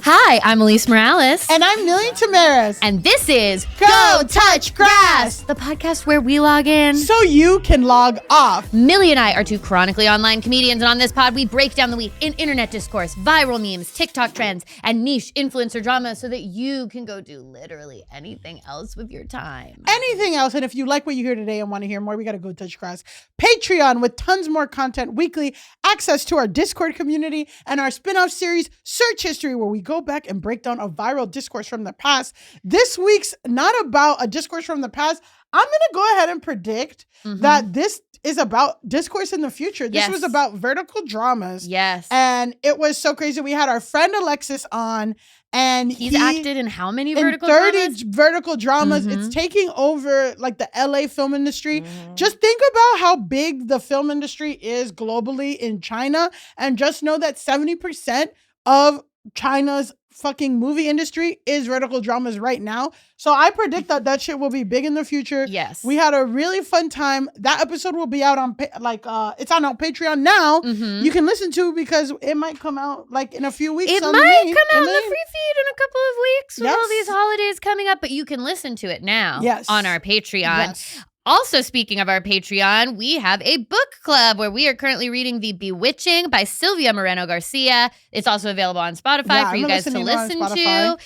Hi, I'm Elise Morales. And I'm Millie Tamaris. And this is Go Touch Grass, the podcast where we log in so you can log off. Millie and I are two chronically online comedians, and on this pod, we break down the week in internet discourse, viral memes, TikTok trends, and niche influencer drama so that you can go do literally anything else with your time. Anything else. And if you like what you hear today and want to hear more, we got to Go Touch Grass Patreon with tons more content weekly, access to our Discord community, and our spin-off series, Search History, where we go back and break down a viral discourse from the past. This week's not about a discourse from the past. I'm going to go ahead and predict that this is about discourse in the future. This was about vertical dramas. Yes. And it was so crazy. We had our friend Alexis on, and He's acted in how many in vertical 30 dramas? vertical dramas. It's taking over like the LA film industry. Just think about how big the film industry is globally in China, and just know that 70% of China's fucking movie industry is vertical dramas right now. So I predict that shit will be big in the future. Yes. We had a really fun time. That episode will be out on it's on our Patreon now. You can listen to because it might come out like in a few weeks. It on might the main, come out in the free feed in a couple of weeks with all Yes. these holidays coming up, but you can listen to it now on our Patreon. Yes. Also, speaking of our Patreon, we have a book club where we are currently reading The Bewitching by Sylvia Moreno Garcia. It's also available on Spotify for you guys to listen to.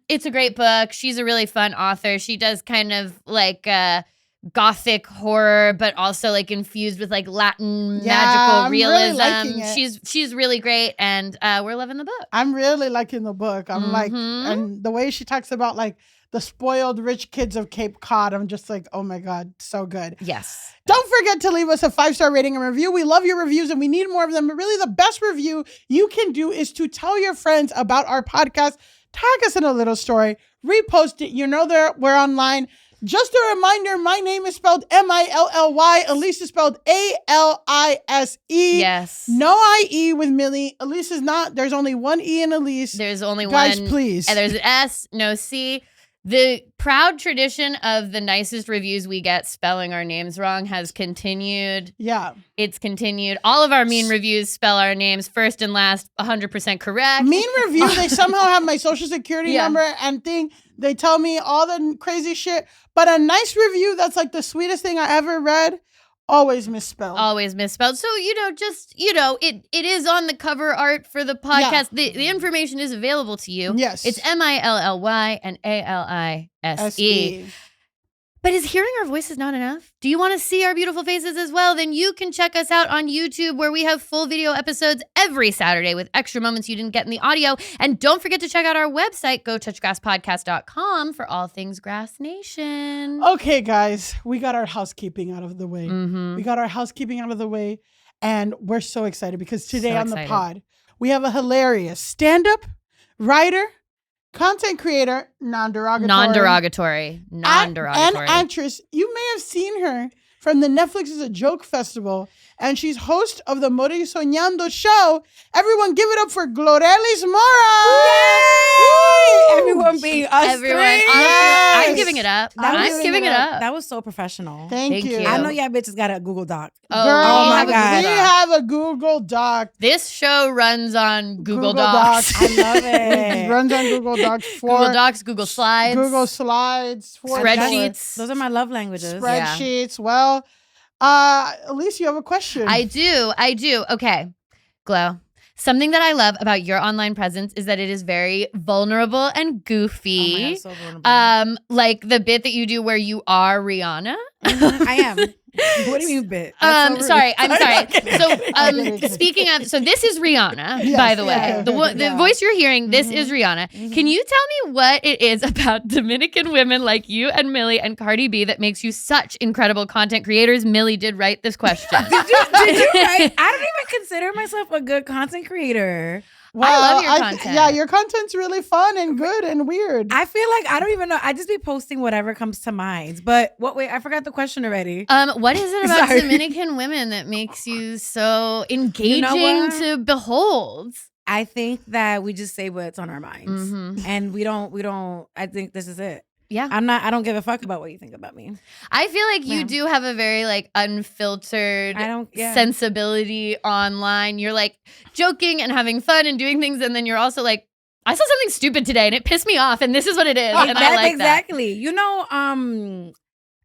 It's a great book. She's a really fun author. She does kind of like gothic horror, but also like infused with like Latin magical realism. Really liking it. She's really great, and we're loving the book. I'm really liking the book. I'm like, and the way she talks about like the spoiled rich kids of Cape Cod, I'm just like, oh my God, so good. Yes. Don't forget to leave us a 5-star rating and review. We love your reviews and we need more of them. But really the best review you can do is to tell your friends about our podcast, tag us in a little story, repost it. You know we're online. Just a reminder, my name is spelled Milly. Elise is spelled Alise. Yes. No IE with Millie. Elise is not. There's only one E in Elise. There's only Guys, one. please. And there's an S, no C. The proud tradition of the nicest reviews we get spelling our names wrong has continued. Yeah. It's continued. All of our mean reviews spell our names first and last 100% correct. Mean review, they somehow have my social security number and thing. They tell me all the crazy shit. But a nice review that's like the sweetest thing I ever read, always misspelled. Always misspelled. So, it is on the cover art for the podcast. Yeah. The information is available to you. Yes. It's Milly and Alise. But is hearing our voices not enough? Do you want to see our beautiful faces as well? Then you can check us out on YouTube, where we have full video episodes every Saturday with extra moments you didn't get in the audio. And don't forget to check out our website, gotouchgrasspodcast.com, for all things Grass Nation. Okay, guys, we got our housekeeping out of the way. And we're so excited because today on the pod, we have a hilarious stand-up writer, content creator, non-derogatory. And actress. You may have seen her from the Netflix is a Joke Festival, and she's host of the Mori Soñando show. Everyone give it up for Glorelis Mora! Yay! Everyone being us three. Yes. I'm giving it up. I'm giving it up. That was so professional. Thank you. I know y'all bitches got a Google Doc. Oh, girl, my God. We have a Google Doc. This show runs on Google Docs. I love it. It runs on Google Docs for Google Docs, Google Slides. for Spreadsheets. Those are my love languages. Spreadsheets. Well, Elise, you have a question. I do. Okay. Glow. Something that I love about your online presence is that it is very vulnerable and goofy. Oh my God, so vulnerable. Like the bit that you do where you are Rihanna. I am. What do you mean bit? I'm sorry. So, speaking of, so this is Rihanna, by the way. The voice you're hearing, this is Rihanna. Can you tell me what it is about Dominican women like you and Millie and Cardi B that makes you such incredible content creators? Millie did write this question. Did you write? I don't even consider myself a good content creator. Well, I love your content. Your content's really fun and good and weird. I feel like I don't even know. I just be posting whatever comes to mind. But wait, I forgot the question already. What is it about Dominican women that makes you so engaging to behold? I think that we just say what's on our minds, and we don't. I think this is it. Yeah. I don't give a fuck about what you think about me. I feel like you do have a very like unfiltered sensibility online. You're like joking and having fun and doing things, and then you're also like I saw something stupid today and it pissed me off, and this is what it is. And I like exactly. You know,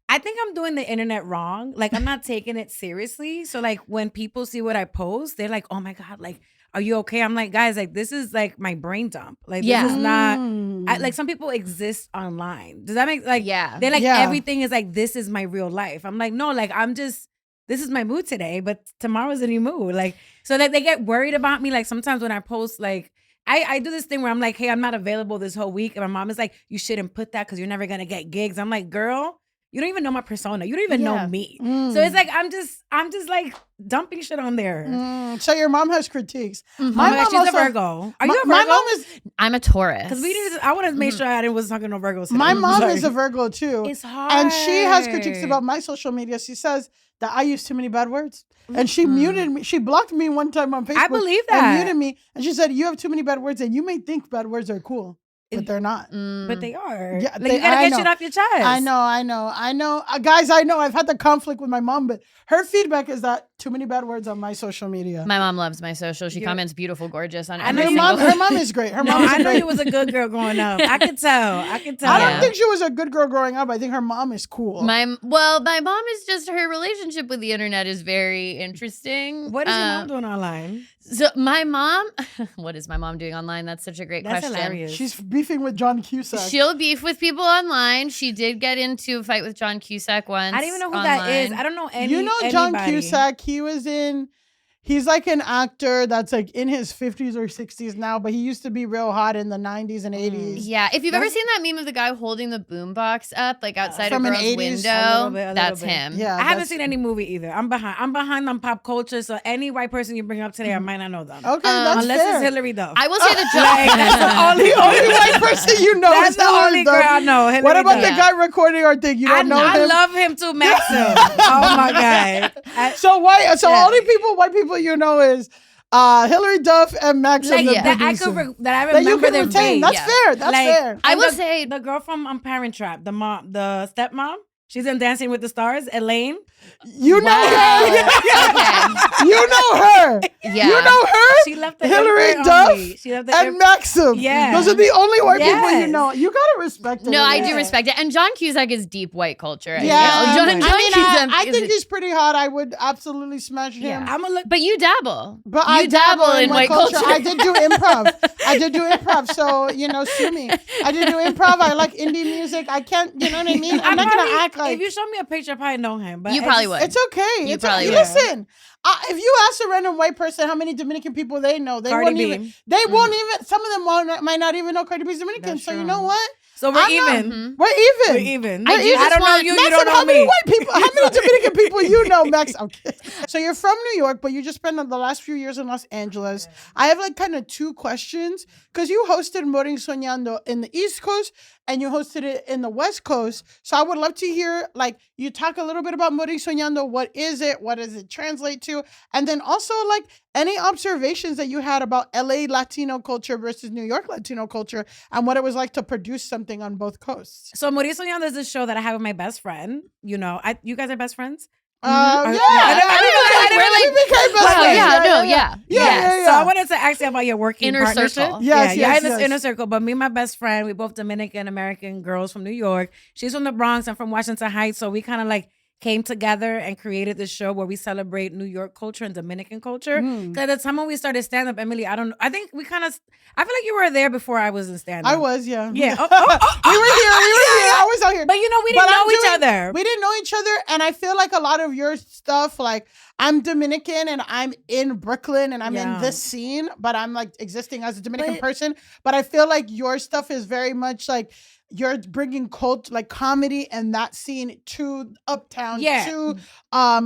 I think I'm doing the internet wrong. Like, I'm not taking it seriously. So, like, when people see what I post, they're like, oh my God, like, are you okay? I'm like, guys, like, this is like my brain dump. Like, this is not, like, some people exist online. Does that make, like, they're like, everything is like, this is my real life. I'm like, no, like, this is my mood today, but tomorrow's a new mood. Like, so that they get worried about me. Like, sometimes when I post, like, I do this thing where I'm like, hey, I'm not available this whole week. And my mom is like, you shouldn't put that because you're never going to get gigs. I'm like, girl, you don't even know my persona. You don't even know me. So it's like, I'm just like dumping shit on there. So your mom has critiques. My mom, she's a Virgo. Are you a Virgo? My mom is. I'm a Taurus. Because I want to make sure I was talking to Virgos. My mom is a Virgo too. It's hard. And she has critiques about my social media. She says that I use too many bad words. And she muted me. She blocked me one time on Facebook. I believe that. And muted me. And she said, you have too many bad words. And you may think bad words are cool. But they're not. But they are. Yeah, like, you gotta get shit off your chest. I know. Guys, I know. I've had the conflict with my mom, but her feedback is that too many bad words on my social media. My mom loves my social. She comments beautiful, gorgeous on every single. Her mom is great. I know you was a good girl growing up. I could tell. I don't think she was a good girl growing up. I think her mom is cool. My mom is just, her relationship with the internet is very interesting. What is your mom doing online? So my mom, what is my mom doing online? That's such a great question. Hilarious. She's beefing with John Cusack. She'll beef with people online. She did get into a fight with John Cusack once. I don't even know who that is. I don't know any. You know John Cusack? He's like an actor that's like in his 50s or 60s now, but he used to be real hot in the 90s and 80s. Yeah, if you've ever seen that meme of the guy holding the boombox up like outside a girl's window, a little that's bit. him. Yeah, I haven't seen any movie either. I'm behind on pop culture, so any white person you bring up today, I might not know them. Okay, that's unless fair. it's Hillary Duff. I will say the that's the only white person you know. That's the only girl I know. Hillary what about Duff. the guy recording our thing? You don't know him? I love him too, Maxim. Oh my God. So only white people you know is Hillary Duff and Maxim, that I remember their face. That's fair. That's fair. I will say the girl from Parent Trap, the stepmom. She's in Dancing with the Stars, Elaine. You know her. Okay. You know her. Yeah. You know her. She left the Hillary Duff and Maxim. Yeah. Those are the only white people you know. You gotta respect it. No, I do respect it. And John Cusack is deep white culture. Yeah. I think he's pretty hot. I would absolutely smash him. Yeah. I'm gonna look. But you dabble. But I dabble in white culture. I did do improv. So, sue me. I did do improv. I like indie music. I can't, you know what I mean? I'm not going to act like. If you show me a picture, I probably know him. But you probably would. It's okay. You probably would. Listen, if you ask a random white person how many Dominican people they know, they won't even, some of them might not even know Cardi B's Dominican. That's so true. you know what? So we're even. We're even. We're even. I don't know you. Maxim, You don't know how many me. white people? How many Dominican people you know, Max? Okay. So you're from New York, but you just spent the last few years in Los Angeles. Yeah. I have kind of two questions because you hosted Morir Soñando in the East Coast and you hosted it in the West Coast. So I would love to hear you talk a little bit about Morir Soñando. What is it? What does it translate to? And then also any observations that you had about LA Latino culture versus New York Latino culture and what it was like to produce something on both coasts. So Morir Soñando is a show that I have with my best friend. You guys are best friends? Yeah. So I wanted to ask you about your working inner partnership. Circle. Yes, in this inner circle. But me and my best friend, we both Dominican American girls from New York. She's from the Bronx. I'm from Washington Heights. So we kind of came together and created this show where we celebrate New York culture and Dominican culture. Because at the time when we started stand-up, Emily, I feel like you were there before I was in stand-up. I was, yeah. Yeah. We were here. I was out here. But we didn't know each other. We didn't know each other. And I feel like a lot of your stuff, I'm Dominican and I'm in Brooklyn and I'm in this scene, but I'm existing as a Dominican person. But I feel like your stuff is very much you're bringing comedy and that scene to Uptown, to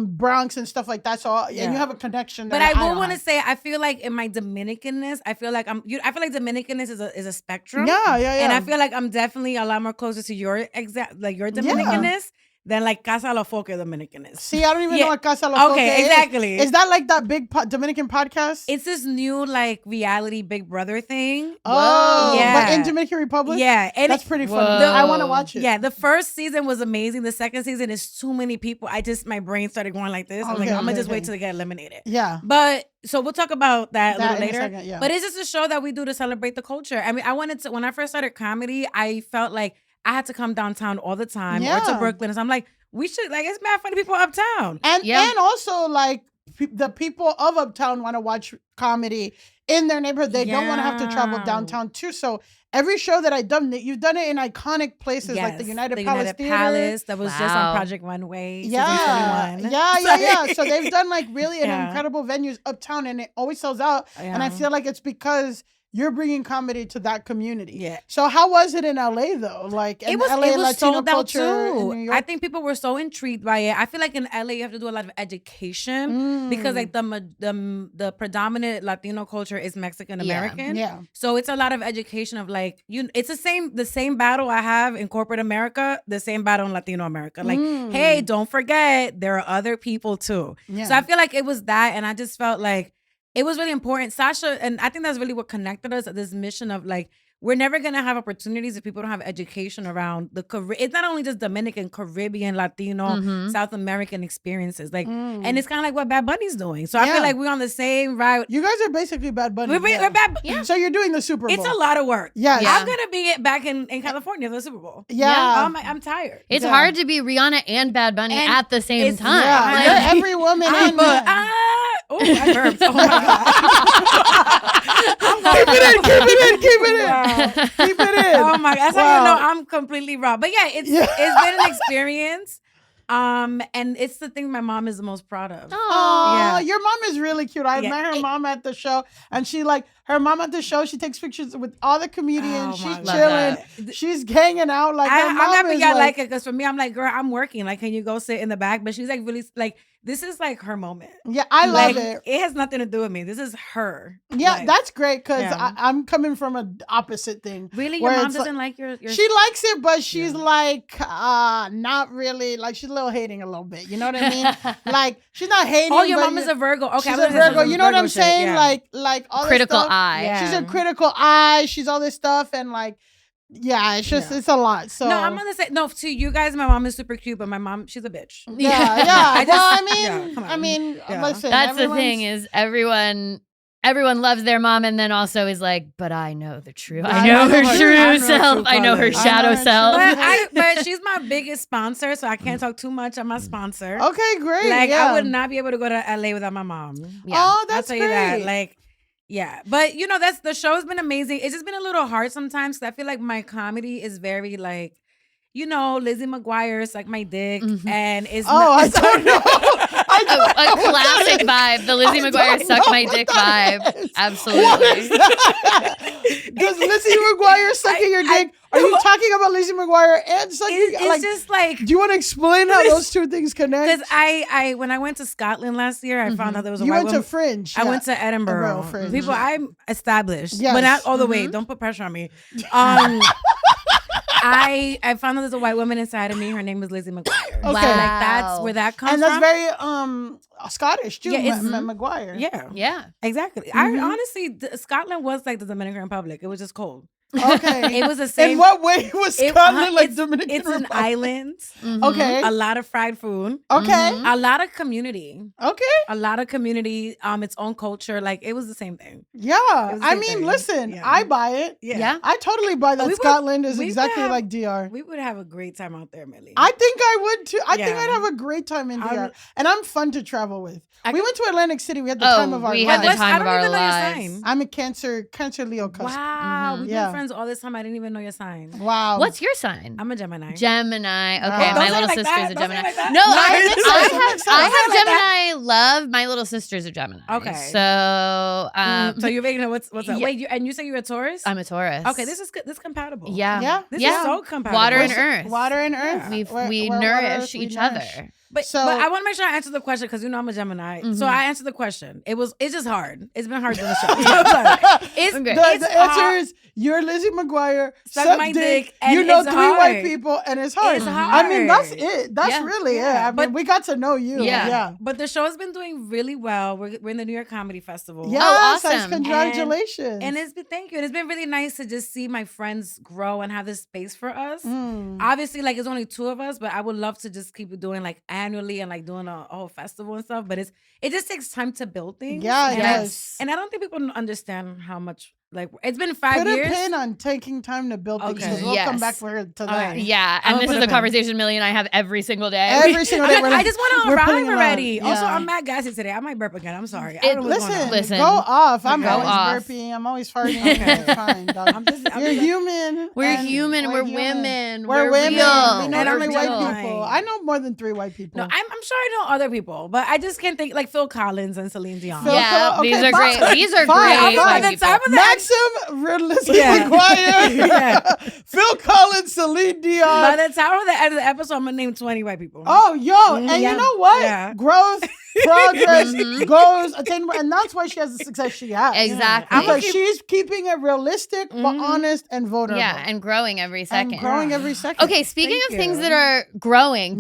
Bronx and stuff like that. So and you have a connection. But I will want to say, I feel like in my Dominicanness, I feel like Dominicanness is a spectrum. Yeah. And I feel like I'm definitely a lot more closer to your your Dominicanness. Than Casa Lo Foque Dominican is. See, I don't even know what Casa Lo Foque is. Okay, exactly. Is that that big Dominican podcast? It's this new reality Big Brother thing. Oh, yeah. in Dominican Republic? Yeah. And that's pretty funny. I want to watch it. Yeah, the first season was amazing. The second season is too many people. My brain started going like this. I'm like, I'm going to just wait till they get eliminated. Yeah. But, so we'll talk about that a little later. Second, yeah. But it's just a show that we do to celebrate the culture. I mean, when I first started comedy, I felt like I had to come downtown all the time or to Brooklyn. So I'm like, we should, like, it's mad funny people uptown. And also, like, the people of uptown want to watch comedy in their neighborhood. They don't want to have to travel downtown too. So every show that I've done, you've done it in iconic places like the United Palace Theater. That was just on Project Runway. Yeah. Season 21. Yeah. So they've done like really an incredible venues uptown, and it always sells out. And I feel like it's because you're bringing comedy to that community. Yeah. So how was it in LA though? Like in LA, it was Latino sold out culture too. in New York? I think people were so intrigued by it. I feel like in LA you have to do a lot of education because like the predominant Latino culture is Mexican American. Yeah. So it's a lot of education of like it's the same battle I have in corporate America, the same battle in Latino America. Like, hey, don't forget there are other people too. Yeah. So I feel like it was that, and I just felt like it was really important. Sasha, and I think that's really what connected us, this mission of like, we're never going to have opportunities if people don't have education around it's not only just Dominican, Caribbean, Latino, South American experiences. Like, and it's kind of like what Bad Bunny's doing. So I feel like we're on the same route. You guys are basically Bad Bunny. We're Bad Bunny. So you're doing the Super Bowl. It's a lot of work. Yes. I'm going to be back in California for the Super Bowl. Yeah. I'm tired. It's hard to be Rihanna and Bad Bunny at the same time. Yeah. Like, you're every woman and man. Oh, I burped. Oh my God. Keep it in. Oh my God. That's how you know I'm completely raw. But yeah, it's been an experience. And it's the thing my mom is the most proud of. Oh, your mom is really cute. I met her mom at the show, and her mom at the show, she takes pictures with all the comedians. She's chilling. She's hanging out. Like, I'm happy y'all like it, because for me, I'm like, girl, I'm working. Like, can you go sit in the back? But she's like, really, like, this is like her moment. Yeah, I love it. It has nothing to do with me. This is her. Yeah, life. That's great, because I'm coming from an opposite thing. Really? Your mom doesn't like your... She likes it, but she's like, not really. Like, she's a little hating a little bit. You know what I mean? Like, she's not hating. Oh, your mom is a Virgo. Okay, she's a Virgo. You know what I'm saying? Yeah. Like all critical this stuff. eye. Yeah. She's a critical eye. She's all this stuff, and like, yeah, it's just it's a lot. So no, I'm gonna say to you guys. My mom is super cute, but my mom, she's a bitch. Yeah. I mean, listen. That's the thing is everyone loves their mom, and then also is like, but I know the truth. I know her true self. I know her shadow self. But she's my biggest sponsor, so I can't talk too much on my sponsor. Okay, great. Like, I would not be able to go to LA without my mom. Yeah. Oh, that's I'll tell you that. Like, yeah. But the show's been amazing. It's just been a little hard sometimes, because I feel like my comedy is very like, Lizzie McGuire is like my dick, and it's I don't know. A classic vibe. The Lizzie McGuire suck my dick vibe. Absolutely. Does Lizzie McGuire sucking your dick? Are you talking about Lizzie McGuire and sucking? It's just like. Do you want to explain how those two things connect? Because I when I went to Scotland last year, I found out there was a white woman. You went to Fringe. I went to Edinburgh. Fringe. People, I'm established, but not all the way. Don't put pressure on me. I found out there's a white woman inside of me. Her name is Lizzie McGuire. Okay. Wow. Like, that's where that comes from. And that's very Scottish too. Yeah, McGuire. Yeah, exactly. I honestly, Scotland was like the Dominican Republic. It was just cold. Okay. It was the same. In what way was Scotland like Dominican Republic? It's an island. Okay. A lot of fried food. Okay. A lot of community. Okay. A lot of community. Its own culture. Like, it was the same thing. Yeah. I mean, listen, I buy it. Yeah. I totally buy that Scotland is exactly like DR. We would have a great time out there, Millie. I think I would too. I think I'd have a great time in DR. And I'm fun to travel with. We went to Atlantic City. We had the time of our lives. We had the time of our lives. I'm a Cancer Leo cusp. Wow. We've been friends all this time. I didn't even know your sign. Wow. What's your sign? I'm a Gemini. Gemini. Okay, my little sister's a Gemini. No, I have Gemini love. My little sister's a Gemini. Okay. So so you're making what's up? Yeah. Wait, you say you're a Taurus? I'm a Taurus. Okay, this is compatible. Yeah. This is so compatible. Water and earth. Water and earth. We nourish each other. But I want to make sure I answer the question because I'm a Gemini. So I answered the question. It's just hard. It's been hard doing the show. The answer is you're Lizzie McGuire. Suck my dick. And you know 3 white people, and it's hard. It's hard. I mean, that's it. That's really it. I mean, we got to know you. Yeah. But the show has been doing really well. We're in the New York Comedy Festival. Yeah, awesome! Congratulations. And thank you. And it's been really nice to just see my friends grow and have this space for us. Obviously, like it's only 2 of us, but I would love to just keep doing like annually and like doing a whole festival and stuff. But it just takes time to build things. Yeah, yes. And I don't think people understand how much. Like it's been 5 years. Put a pin on taking time to build things. Okay. We'll come back to that. Yeah, and this is a conversation Millie and I have every single day. Every single day. I just want to arrive already. Yeah. Also, I'm mad gassy today. I might burp again. I'm sorry. Listen. Go off. I'm always burping. I'm always farting. It's fine, dog. You're human. We're human. We're women. We're women. Real. We know only white people. I know more than 3 white people. No, I'm sure I know other people, but I just can't think like Phil Collins and Celine Dion. These are great. These are great. By the time of Maxim. Lizzie McGuire, Phil Collins, Celine Dion. By the time of the end of the episode, I'm gonna name 20 white people. Oh, and you know what? Yeah. Growth, progress, goals, attainment, and that's why she has the success she has. Exactly, because she's keeping it realistic, but honest and vulnerable. Yeah, and growing every second. Okay, speaking of things that are growing,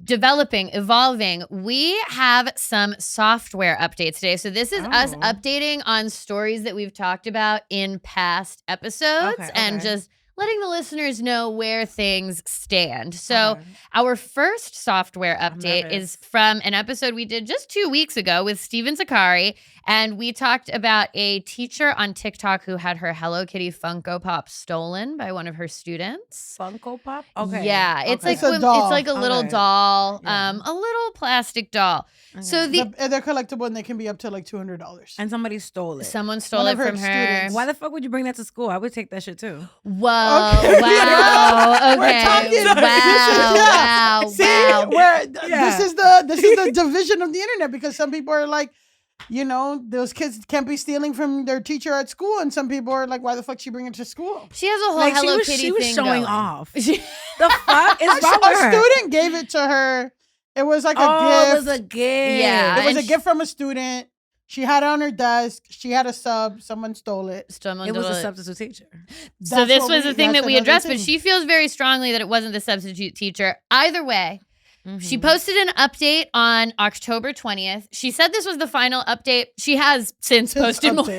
developing, evolving, we have some software updates today. So this is us updating on stories that we've talked about in past episodes and just letting the listeners know where things stand. So our first software update is from an episode we did just 2 weeks ago with Steven Zakari. And we talked about a teacher on TikTok who had her Hello Kitty Funko Pop stolen by one of her students. Funko Pop? Okay. Yeah. It's like a doll. It's like a little doll, a little plastic doll. Okay. So they're collectible and they can be up to like $200. And somebody stole it. Someone stole it from her. Why the fuck would you bring that to school? I would take that shit too. Whoa. Okay. Wow. Okay. Wow. This is the division of the internet because some people are like, those kids can't be stealing from their teacher at school, and some people are like, "Why the fuck she bring it to school?" She has a whole Hello Kitty she was thing showing going. off. The fuck is wrong with her? A student gave it to her. It was like a gift. It was a gift. Yeah, it was a gift from a student. She had it on her desk. She had a sub. Someone stole it. It was a substitute teacher. So this was the thing that we addressed, but she feels very strongly that it wasn't the substitute teacher. Either way. She posted an update on October 20th. She said this was the final update. She has since posted more. But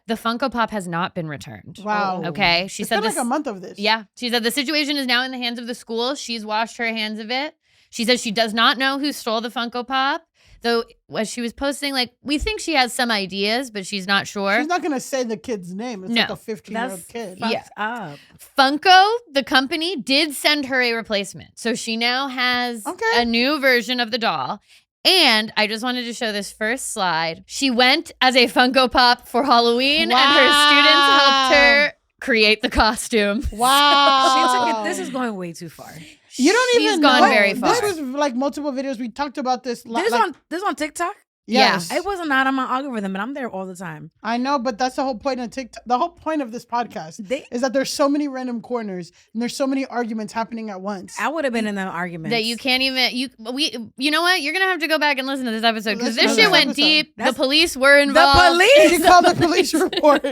the Funko Pop has not been returned. Wow. Okay. She said like a month of this. Yeah. She said the situation is now in the hands of the school. She's washed her hands of it. She says she does not know who stole the Funko Pop. Though, as she was posting, like, we think she has some ideas, but she's not sure. She's not going to say the kid's name. It's like a 15-year-old kid. Yeah. Funko, the company, did send her a replacement. So she now has a new version of the doll. And I just wanted to show this first slide. She went as a Funko Pop for Halloween, and her students helped her create the costume. Wow. She took it. This is going way too far. You don't even She's gone very far. This was like multiple videos. We talked about this. This on TikTok? Yes. It wasn't out on my algorithm, and I'm there all the time. I know, but that's the whole point of TikTok. The whole point of this podcast is that there's so many random corners and there's so many arguments happening at once. I would have been in the argument that you can't even. You know what? You're gonna have to go back and listen to this episode because this shit went deep. The police were involved. The police. She called the police report.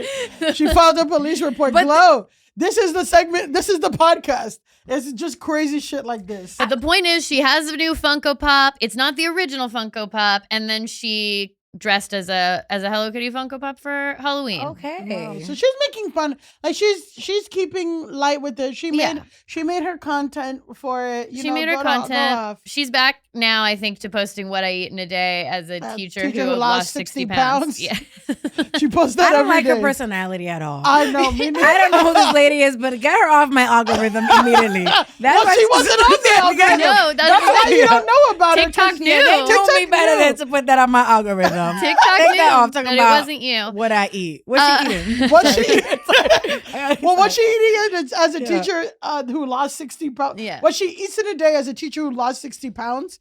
She filed a police report. Glow. This is the segment. This is the podcast. It's just crazy shit like this. But the point is, she has a new Funko Pop. It's not the original Funko Pop, and then she dressed as a Hello Kitty Funko Pop for Halloween. Okay, wow. So she's making fun. Like she's keeping light with it. She made her content for it. She made her content. She's back now, I think, to posting what I eat in a day as a teacher who lost 60 pounds. Yeah, she posts that. I don't every like day. her personality at all. I know. I don't know who this lady is, but get her off my algorithm immediately. She wasn't on the algorithm. No, that's why you don't know about TikTok her. knew. They told me better than to put that on my algorithm. TikTok Take knew that off. Talking that about it wasn't you. What I eat. What's she eating? What's she eating? Well, what's she eating as a teacher who lost 60 pounds? Yeah. What she eats in a day as a teacher who lost 60 pounds?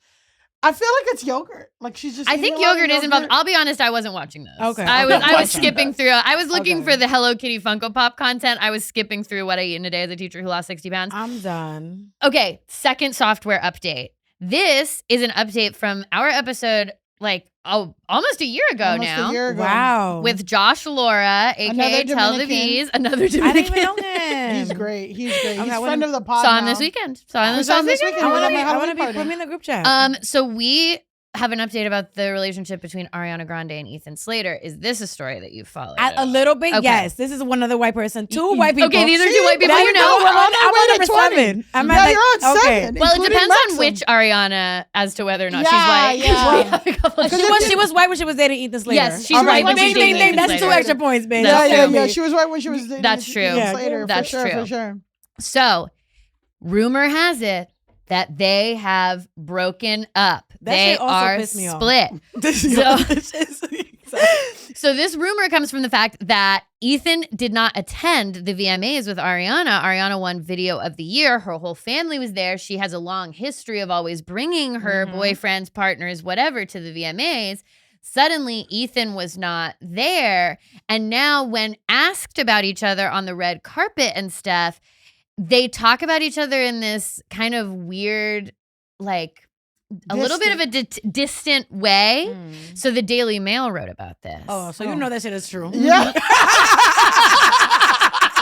I feel like it's yogurt. Like she's just. I think yogurt is involved. I'll be honest, I wasn't watching this. Okay. I was skipping through. I was looking for the Hello Kitty Funko Pop content. I was skipping through what I eat in a day as a teacher who lost 60 pounds. I'm done. Okay, second software update. This is an update from our episode, almost a year ago now. Wow. With Josh Laura, aka Tell the Bees, another Dominican. I didn't even know him. He's great. He's Okay, He's friend of the pod. Saw him this weekend. I want to be put me in the group chat. So we have an update about the relationship between Ariana Grande and Ethan Slater. Is this a story that you followed? A little bit, okay. yes. This is one other white person. Two white people. Okay, these are two white people you know. I'm on number 7. I'm at you're on 7. Well, it depends on which Ariana as to whether or not she's white. Yeah. She was white when she was dating Ethan Slater. Yes, she's white when she's dating Ethan That's Slater. 2 extra points, bitch. Yeah. She was white when she was dating That's true. Ethan Slater. That's true. For sure. So, rumor has it that they have broken up. They are split. So this rumor comes from the fact that Ethan did not attend the VMAs with Ariana. Ariana won Video of the Year. Her whole family was there. She has a long history of always bringing her boyfriends, partners, whatever to the VMAs. Suddenly, Ethan was not there. And now when asked about each other on the red carpet and stuff, they talk about each other in this kind of weird, a little bit of a distant way. So the Daily Mail wrote about this. Oh, so you know that shit is true. Yeah.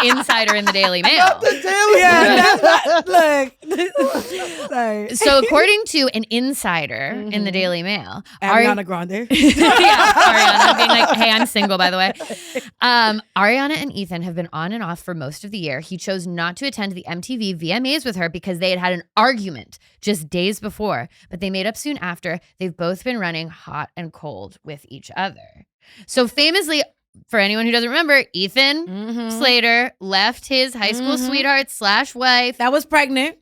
Insider in the Daily Mail. Not the Daily Mail. Look. So according to an insider in the Daily Mail, Ariana Grande. Ariana being like, hey, I'm single, by the way. Ariana and Ethan have been on and off for most of the year. He chose not to attend the MTV VMAs with her because they had an argument just days before, but they made up soon after. They've both been running hot and cold with each other. So famously, for anyone who doesn't remember, Ethan Slater left his high school sweetheart / wife. That was pregnant.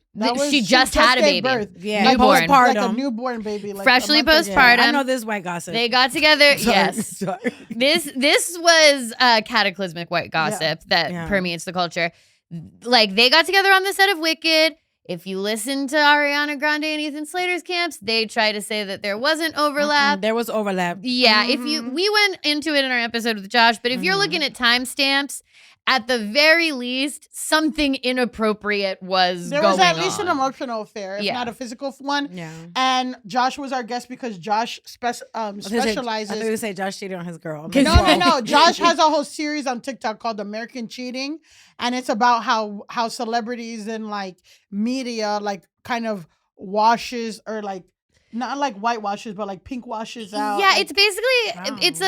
She just had a baby. Birth. Yeah, newborn. Like a newborn baby. Freshly postpartum. I know this white gossip. They got together. Sorry. This was cataclysmic white gossip that permeates the culture. They got together on the set of Wicked. If you listen to Ariana Grande and Ethan Slater's camps, they try to say that there wasn't overlap. There was overlap. Yeah, we went into it in our episode with Josh, but if you're looking at timestamps, at the very least, something inappropriate was going on. There was at least an emotional affair, if not a physical one. Yeah. And Josh was our guest because Josh specializes. I thought you would say Josh cheated on his girl. No. Josh has a whole series on TikTok called American Cheating. And it's about how celebrities and media kind of washes or not whitewashes, but pink washes out. Yeah, it's basically it's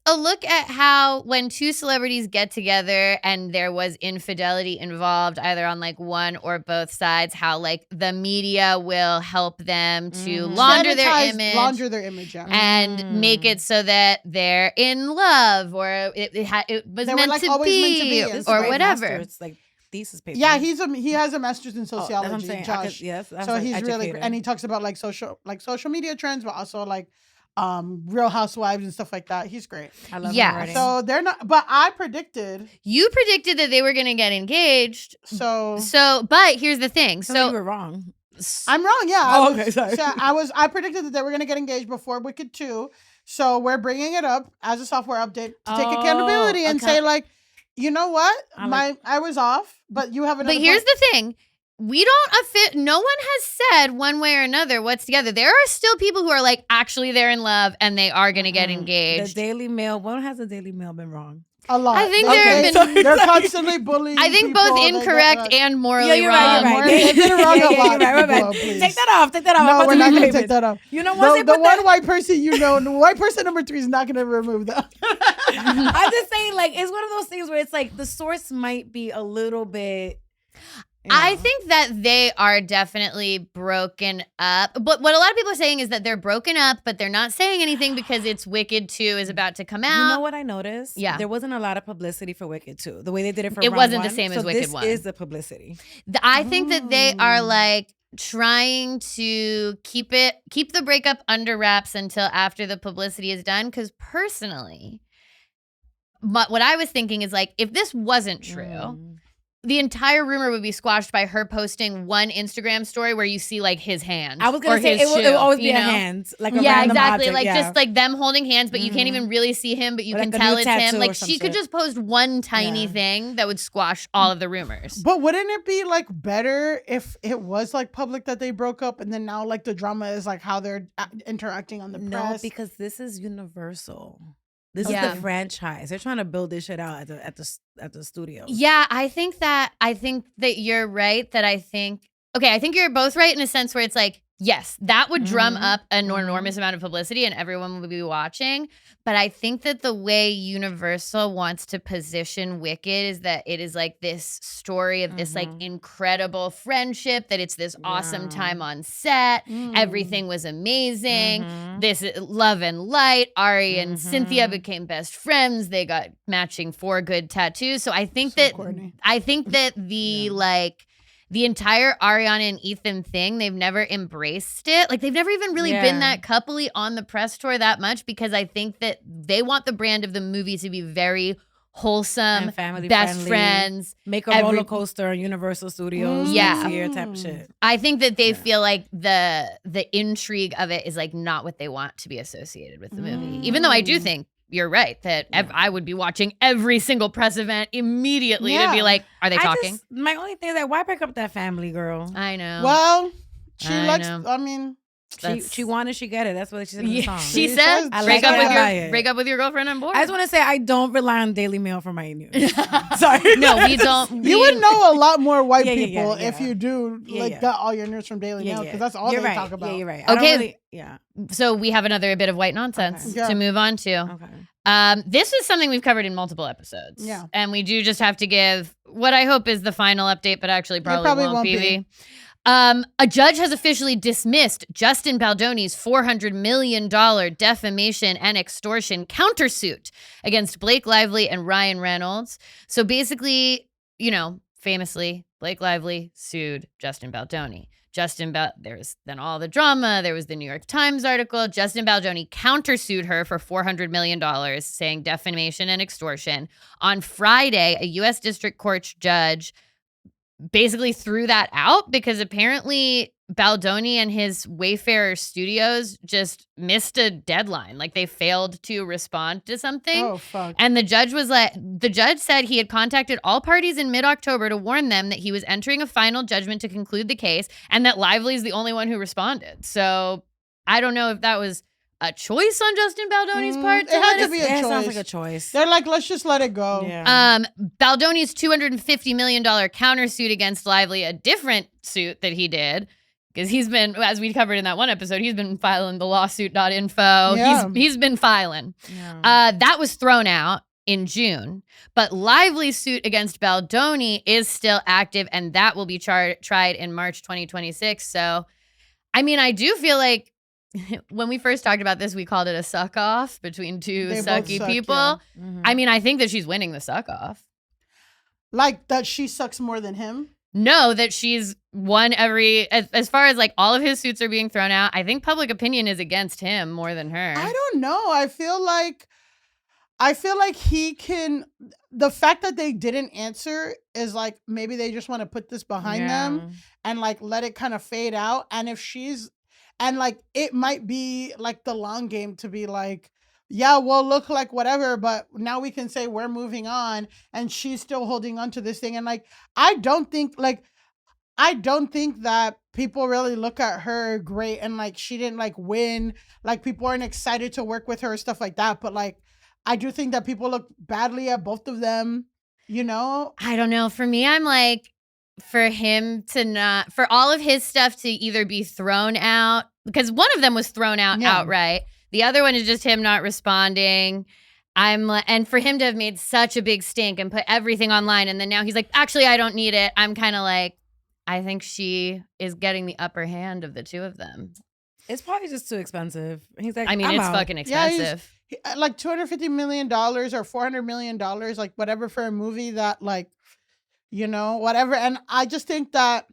a look at how when two celebrities get together and there was infidelity involved, either on one or both sides, how the media will help them to launder their image, and make it so that they're in love or it was meant to be or whatever. It's thesis paper. Yeah, he has a master's in sociology. That's Josh. So he's really great. And he talks about social media trends, but also Real Housewives and stuff like that. He's great. I love him already. So they're not. But you predicted that they were going to get engaged. So but here's the thing. So you were wrong. I'm wrong. Yeah. Okay. Sorry. So I predicted that they were going to get engaged before Wicked 2. So we're bringing it up as a software update to take accountability and say you know what? I was off, but you have another. But here's the thing. We don't no one has said one way or another what's together. There are still people who are actually they're in love and they are going to get engaged. The Daily Mail. When has the Daily Mail been wrong? A lot. I think they're constantly bullying. I think people. both incorrect and morally wrong. You're right. They've been wrong a lot. Right. Take that off. No, we're not going to take that off. You know what? The one white person the white person number 3 is not going to remove that. I'm just saying, it's one of those things where it's the source might be a little bit. I think that they are definitely broken up. But what a lot of people are saying is that they're broken up, but they're not saying anything because it's Wicked 2 is about to come out. You know what I noticed? Yeah. There wasn't a lot of publicity for Wicked 2. The way they did it for It round wasn't 1. the same as Wicked 1. This is the publicity. I think that they are trying to keep the breakup under wraps until after the publicity is done. Because personally, what I was thinking is if this wasn't true, the entire rumor would be squashed by her posting one Instagram story where you see like his hand. I was gonna say it will always be a hand, like a random exactly, object, like just like them holding hands, but you can't even really see him, but you can tell it's him. Like she could just post one tiny thing that would squash all of the rumors. But wouldn't it be like better if it was like public that they broke up, and then now like the drama is like how they're interacting on the press? No, because this is Universal. This is the franchise. They're trying to build this shit out at the studio. Yeah, I think that you're right. I think you're both right in a sense where it's like, yes, that would drum up an enormous amount of publicity and everyone would be watching. But I think that the way Universal wants to position Wicked is that it is like this story of this like incredible friendship, that it's this awesome time on set. Everything was amazing. This love and light. Ari and Cynthia became best friends. They got matching 4 good tattoos. So I think that the entire Ariana and Ethan thing, they've never embraced it. Like, they've never even really been that coupley on the press tour that much, because I think that they want the brand of the movie to be very wholesome, and family best friendly, friends. Make a roller coaster in Universal Studios next year type shit. I think that they feel like the intrigue of it is like not what they want to be associated with the movie. Even though I do think you're right that I would be watching every single press event immediately to be like, are they talking? My only thing is that why break up that family, girl? I know. Well, she likes. I mean, she wanted, she get it. That's what she said in the song. She said, break up with your girlfriend on board. I just want to say I don't rely on Daily Mail for my news. Sorry, no, we don't. You would know a lot more white people if you do got all your news from Daily Mail, because that's all they talk about. Yeah, you're right. Okay, so we have another bit of white nonsense to move on to. Okay. This is something we've covered in multiple episodes. Yeah. And we do just have to give what I hope is the final update, but actually probably won't be. A judge has officially dismissed Justin Baldoni's $400 million defamation and extortion countersuit against Blake Lively and Ryan Reynolds. So basically, famously, Blake Lively sued Justin Baldoni. There was then all the drama. There was the New York Times article. Justin Baldoni countersued her for $400 million, saying defamation and extortion. On Friday, a U.S. District Court judge basically threw that out because apparently Baldoni and his Wayfarer Studios just missed a deadline. Like, they failed to respond to something. Oh, fuck. And the judge said he had contacted all parties in mid-October to warn them that he was entering a final judgment to conclude the case, and that Lively is the only one who responded. So I don't know if that was a choice on Justin Baldoni's part. It had to be a choice. Sounds like a choice. They're like, let's just let it go. Yeah. Baldoni's $250 million countersuit against Lively, a different suit that he did, because he's been, as we covered in that one episode, he's been filing the lawsuit.info. Yeah. He's been filing. Yeah. That was thrown out in June, but Lively's suit against Baldoni is still active, and that will be tried in March 2026. So, I mean, I do feel like when we first talked about this, we called it a suck-off between two sucky people. Yeah. I mean, I think that she's winning the suck-off. Like, that she sucks more than him? No, that she's won as far as like all of his suits are being thrown out, I think public opinion is against him more than her. I don't know. I feel like he can, the fact that they didn't answer is like, maybe they just want to put this behind them and like let it kind of fade out. And if and like, it might be like the long game to be like, yeah, we'll look like whatever, but now we can say we're moving on, and she's still holding on to this thing. And like, I don't think that people really look at her great, and like, she didn't like win. Like, people aren't excited to work with her, stuff like that. But like, I do think that people look badly at both of them, I don't know. For me, I'm like, for all of his stuff to either be thrown out, because one of them was thrown out outright. The other one is just him not responding. And for him to have made such a big stink and put everything online, and then now he's like, actually, I don't need it. I'm kind of like, I think she is getting the upper hand of the two of them. It's probably just too expensive. He's like, I mean, it's fucking expensive. Yeah, like $250 million or $400 million, like whatever, for a movie that like, whatever. And I just think that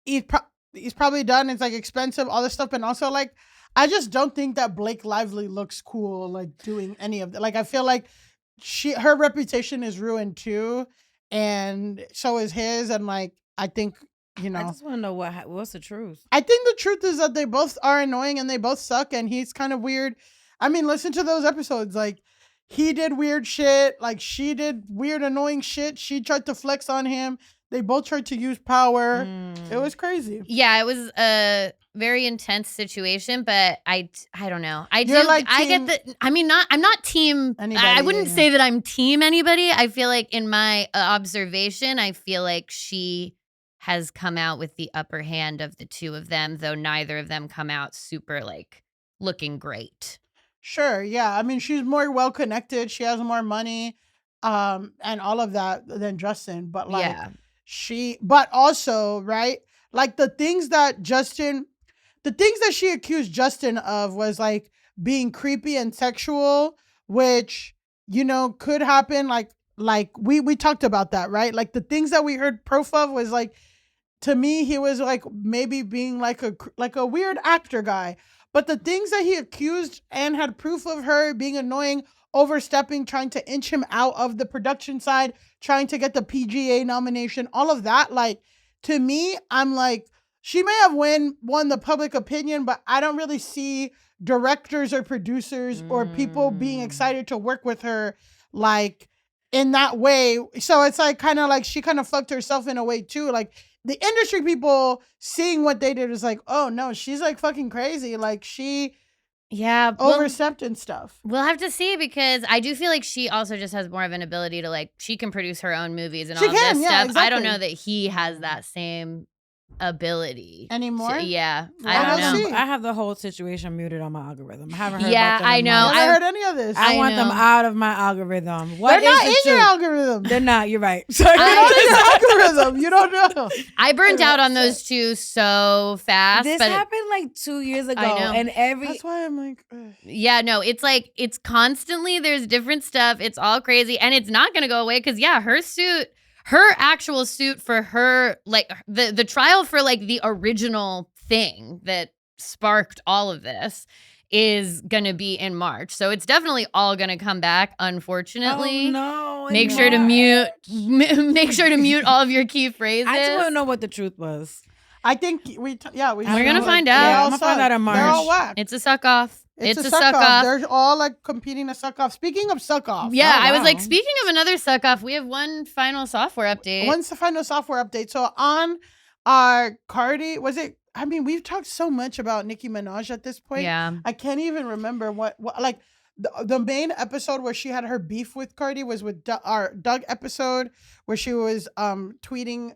he's probably done. It's like expensive, all this stuff. And also like, I just don't think that Blake Lively looks cool, like doing any of that. Like, I feel like her reputation is ruined too. and so is his. And like, I think, you know, I just want to know what's the truth. I think the truth is that they both are annoying and they both suck, and he's kind of weird. I mean, listen to those episodes. Like, he did weird shit. Like, she did weird, annoying shit. She tried to flex on him. They both tried to use power. It was crazy. Yeah, it was a very intense situation, but I don't know. I'm not team anybody. I wouldn't say that I'm team anybody. I feel like in my observation, I feel like she has come out with the upper hand of the two of them, though neither of them come out super like looking great. Sure, yeah. I mean, she's more well connected. She has more money, and all of that than Justin. But like, but also, right? Like the things that she accused Justin of was like being creepy and sexual, which, you know, could happen. Like we talked about that, right? Like the things that we heard proof of was like, to me, he was like maybe being like a weird actor guy. But the things that he accused and had proof of her being annoying, overstepping, trying to inch him out of the production side, trying to get the PGA nomination, all of that, like, to me, I'm like, she may have won the public opinion, but I don't really see directors or producers or people being excited to work with her, like, in that way. So it's like kind of like she kind of fucked herself in a way too. Like, the industry people seeing what they did is like, oh no, she's like fucking crazy. Like, she overstepped and stuff. We'll have to see, because I do feel like she also just has more of an ability to like, she can produce her own movies and all this stuff. Exactly. I don't know that he has that same ability anymore. I don't know. I have the whole situation muted on my algorithm. I haven't heard about them. I know. I haven't heard any of this. I want them out of my algorithm. They're not in your algorithm. They're not. You're right. They're not in your algorithm. You don't know. I burned out on those two so fast. This happened like 2 years ago. I know. And that's why I'm like, ugh. Yeah, no, it's like, it's constantly, there's different stuff. It's all crazy. And it's not going to go away because, her actual suit for her, like the trial for like the original thing that sparked all of this is going to be in March. So it's definitely all going to come back, unfortunately. Oh, no. Make sure to mute all of your key phrases. I just want to know what the truth was. I think we're going to find out. Yeah, I'm going to find out in March. They're all whack. It's a suck off. It's a suck off. They're all like competing to suck off. Speaking of suck off. Yeah, I was like, speaking of another suck off, we have one final software update. So on our Cardi, we've talked so much about Nicki Minaj at this point. Yeah. I can't even remember what like the main episode where she had her beef with Cardi was with our Doug episode where she was tweeting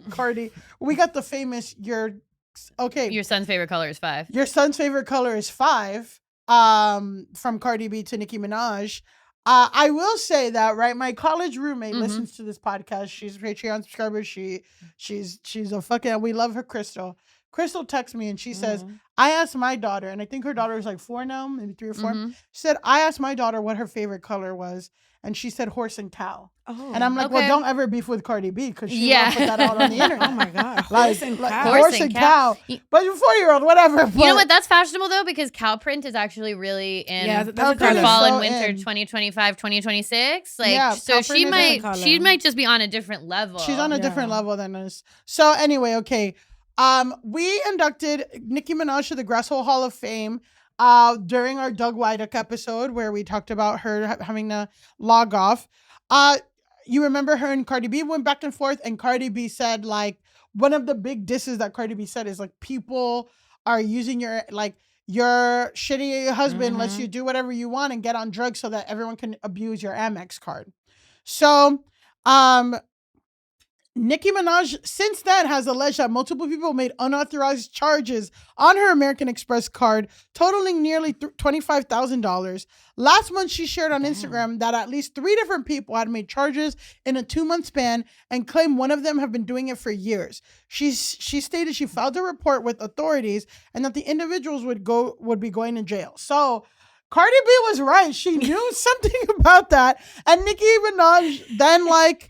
Cardi. We got the famous your son's favorite color is 5. Your son's favorite color is 5. From Cardi B to Nicki Minaj. I will say that, right? My college roommate listens to this podcast. She's a Patreon subscriber. She's a fucking, we love her, Crystal. Crystal texts me and she says, I asked my daughter, and I think her daughter is like 4 now, maybe 3 or 4. She said, I asked my daughter what her favorite color was, and she said horse and cow. Oh, and I'm like, well, don't ever beef with Cardi B because she won't put that out on the internet. Oh my God. Horse and cow. But you're 4-year-old, whatever. You know what? That's fashionable though, because cow print is actually really in for fall and winter 2025, 2026. Like, so she might just be on a different level. She's on a different level than us. So anyway, okay. We inducted Nicki Minaj to the Grasshole Hall of Fame during our Doug Wyduck episode where we talked about her having to log off. You remember her and Cardi B went back and forth, and Cardi B said, like, one of the big disses that Cardi B said is like, people are using your shitty husband lets you do whatever you want and get on drugs so that everyone can abuse your Amex card. So, Nicki Minaj since then has alleged that multiple people made unauthorized charges on her American Express card, totaling nearly $25,000. Last month, she shared on Instagram that at least 3 different people had made charges in a 2-month span and claimed one of them have been doing it for years. She stated she filed a report with authorities and that the individuals would be going to jail. So Cardi B was right. She knew something about that. And Nicki Minaj then, like,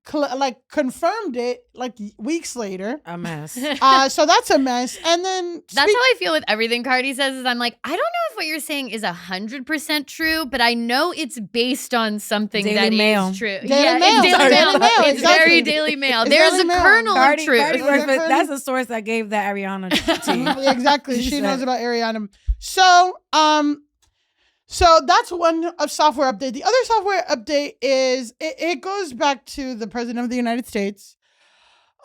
confirmed it like weeks later. A mess. So that's a mess. And then that's how I feel with everything Cardi says. Is I'm like, I don't know if what you're saying is 100% true, but I know it's based on something Daily that Mail. is true. Daily Mail. It's Daily Mail. Exactly. It's very Daily Mail. It's There's Daily a Mail. kernel of truth. Cardi works for, that's the source that gave that Ariana tea. Exactly. She knows about Ariana. So that's one software update. The other software update is it goes back to the president of the United States,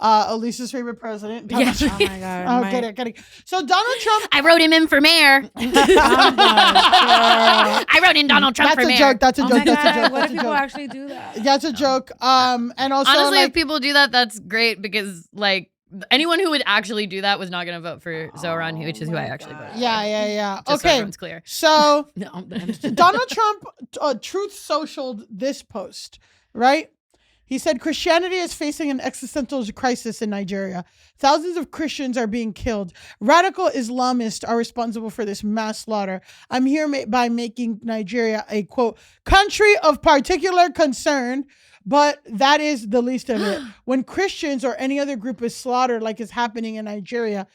Elisa's favorite president. Yeah. Oh my God. Kidding. So Donald Trump. I wrote him in for mayor. I wrote in Donald Trump for mayor. That's a joke. That's a joke. What if people actually do that? That's a joke. And also, honestly, if people do that, that's great because like anyone who would actually do that was not going to vote for Zoran, which is who I actually voted for. Yeah. Just so okay, everyone's clear. So Donald Trump Truth Socialed this post, right? He said Christianity is facing an existential crisis in Nigeria. Thousands of Christians are being killed. Radical Islamists are responsible for this mass slaughter. I'm here by making Nigeria a, quote, country of particular concern, but that is the least of it. When Christians or any other group is slaughtered like is happening in Nigeria,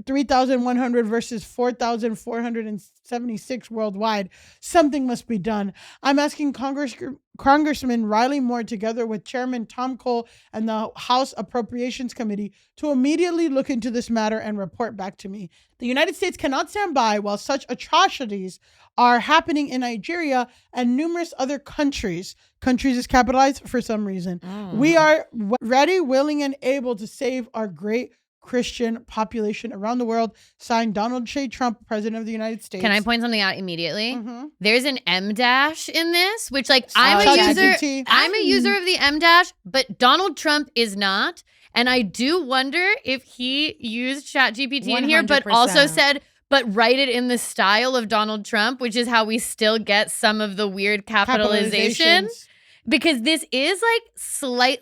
3,100 versus 4,476 worldwide, something must be done. I'm asking Congressman Riley Moore, together with Chairman Tom Cole and the House Appropriations Committee, to immediately look into this matter and report back to me. The United States cannot stand by while such atrocities are happening in Nigeria and numerous other countries. Countries is capitalized for some reason. We are ready, willing, and able to save our great Christian population around the world. Signed, Donald J. Trump, President of the United States. Can I point something out immediately? Mm-hmm. There's an M dash in this, which like I'm a user of the M dash, but Donald Trump is not. And I do wonder if he used ChatGPT in here, but also said, but write it in the style of Donald Trump, which is how we still get some of the weird capitalization. Because this is like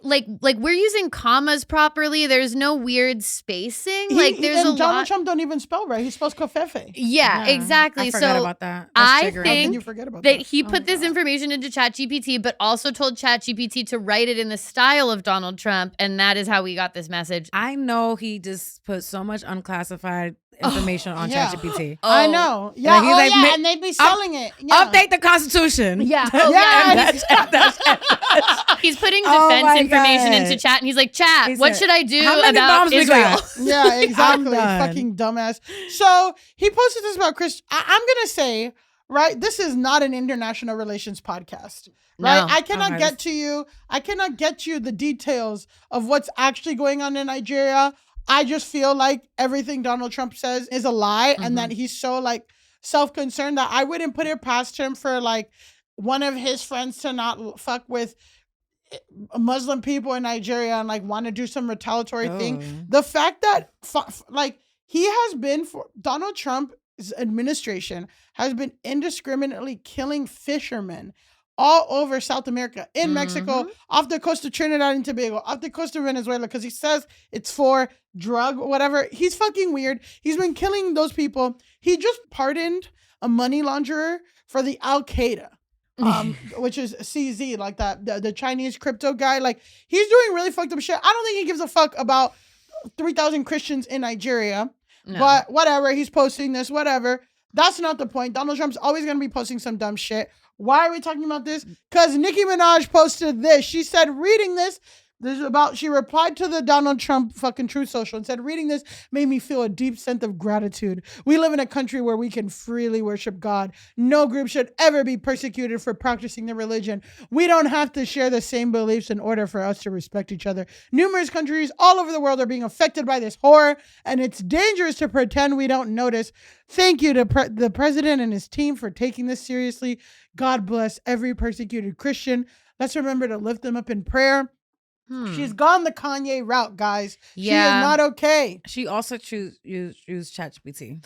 we're using commas properly. There's no weird spacing. Donald Trump don't even spell right. He spells covfefe. Yeah, exactly. I forgot about that. I think you forget about that he put this information into ChatGPT, but also told ChatGPT to write it in the style of Donald Trump, and that is how we got this message. I know he just put so much unclassified information on ChatGPT. I know. Yeah, he's and they'd be selling it. Yeah. Update the Constitution. Yeah. He's putting defense information into chat, and he's like, chat, what should I do about Israel? Yeah, exactly. Fucking dumbass. So he posted this about Chris. I'm going to say, right, this is not an international relations podcast. Right? No. I cannot get you the details of what's actually going on in Nigeria. I just feel like everything Donald Trump says is a lie, and that he's so like self-concerned that I wouldn't put it past him for like one of his friends to not fuck with Muslim people in Nigeria and like want to do some retaliatory thing. The fact that he has been Donald Trump's administration has been indiscriminately killing fishermen all over South America, in Mexico, off the coast of Trinidad and Tobago, off the coast of Venezuela, because he says it's for drug, whatever. He's fucking weird. He's been killing those people. He just pardoned a money launderer for the Al-Qaeda, which is CZ, like that, the Chinese crypto guy. Like, he's doing really fucked up shit. I don't think he gives a fuck about 3,000 Christians in Nigeria, but whatever. He's posting this, whatever. That's not the point. Donald Trump's always going to be posting some dumb shit. Why are we talking about this? Because Nicki Minaj posted this. She said, reading this she replied to the Donald Trump fucking Truth Social and said, reading this made me feel a deep sense of gratitude. We live in a country where we can freely worship God. No group should ever be persecuted for practicing their religion. We don't have to share the same beliefs in order for us to respect each other. Numerous countries all over the world are being affected by this horror, and it's dangerous to pretend we don't notice. Thank you to the president and his team for taking this seriously. God bless every persecuted Christian. Let's remember to lift them up in prayer. She's gone the Kanye route, guys. Yeah. She is not okay. She also used ChatGPT.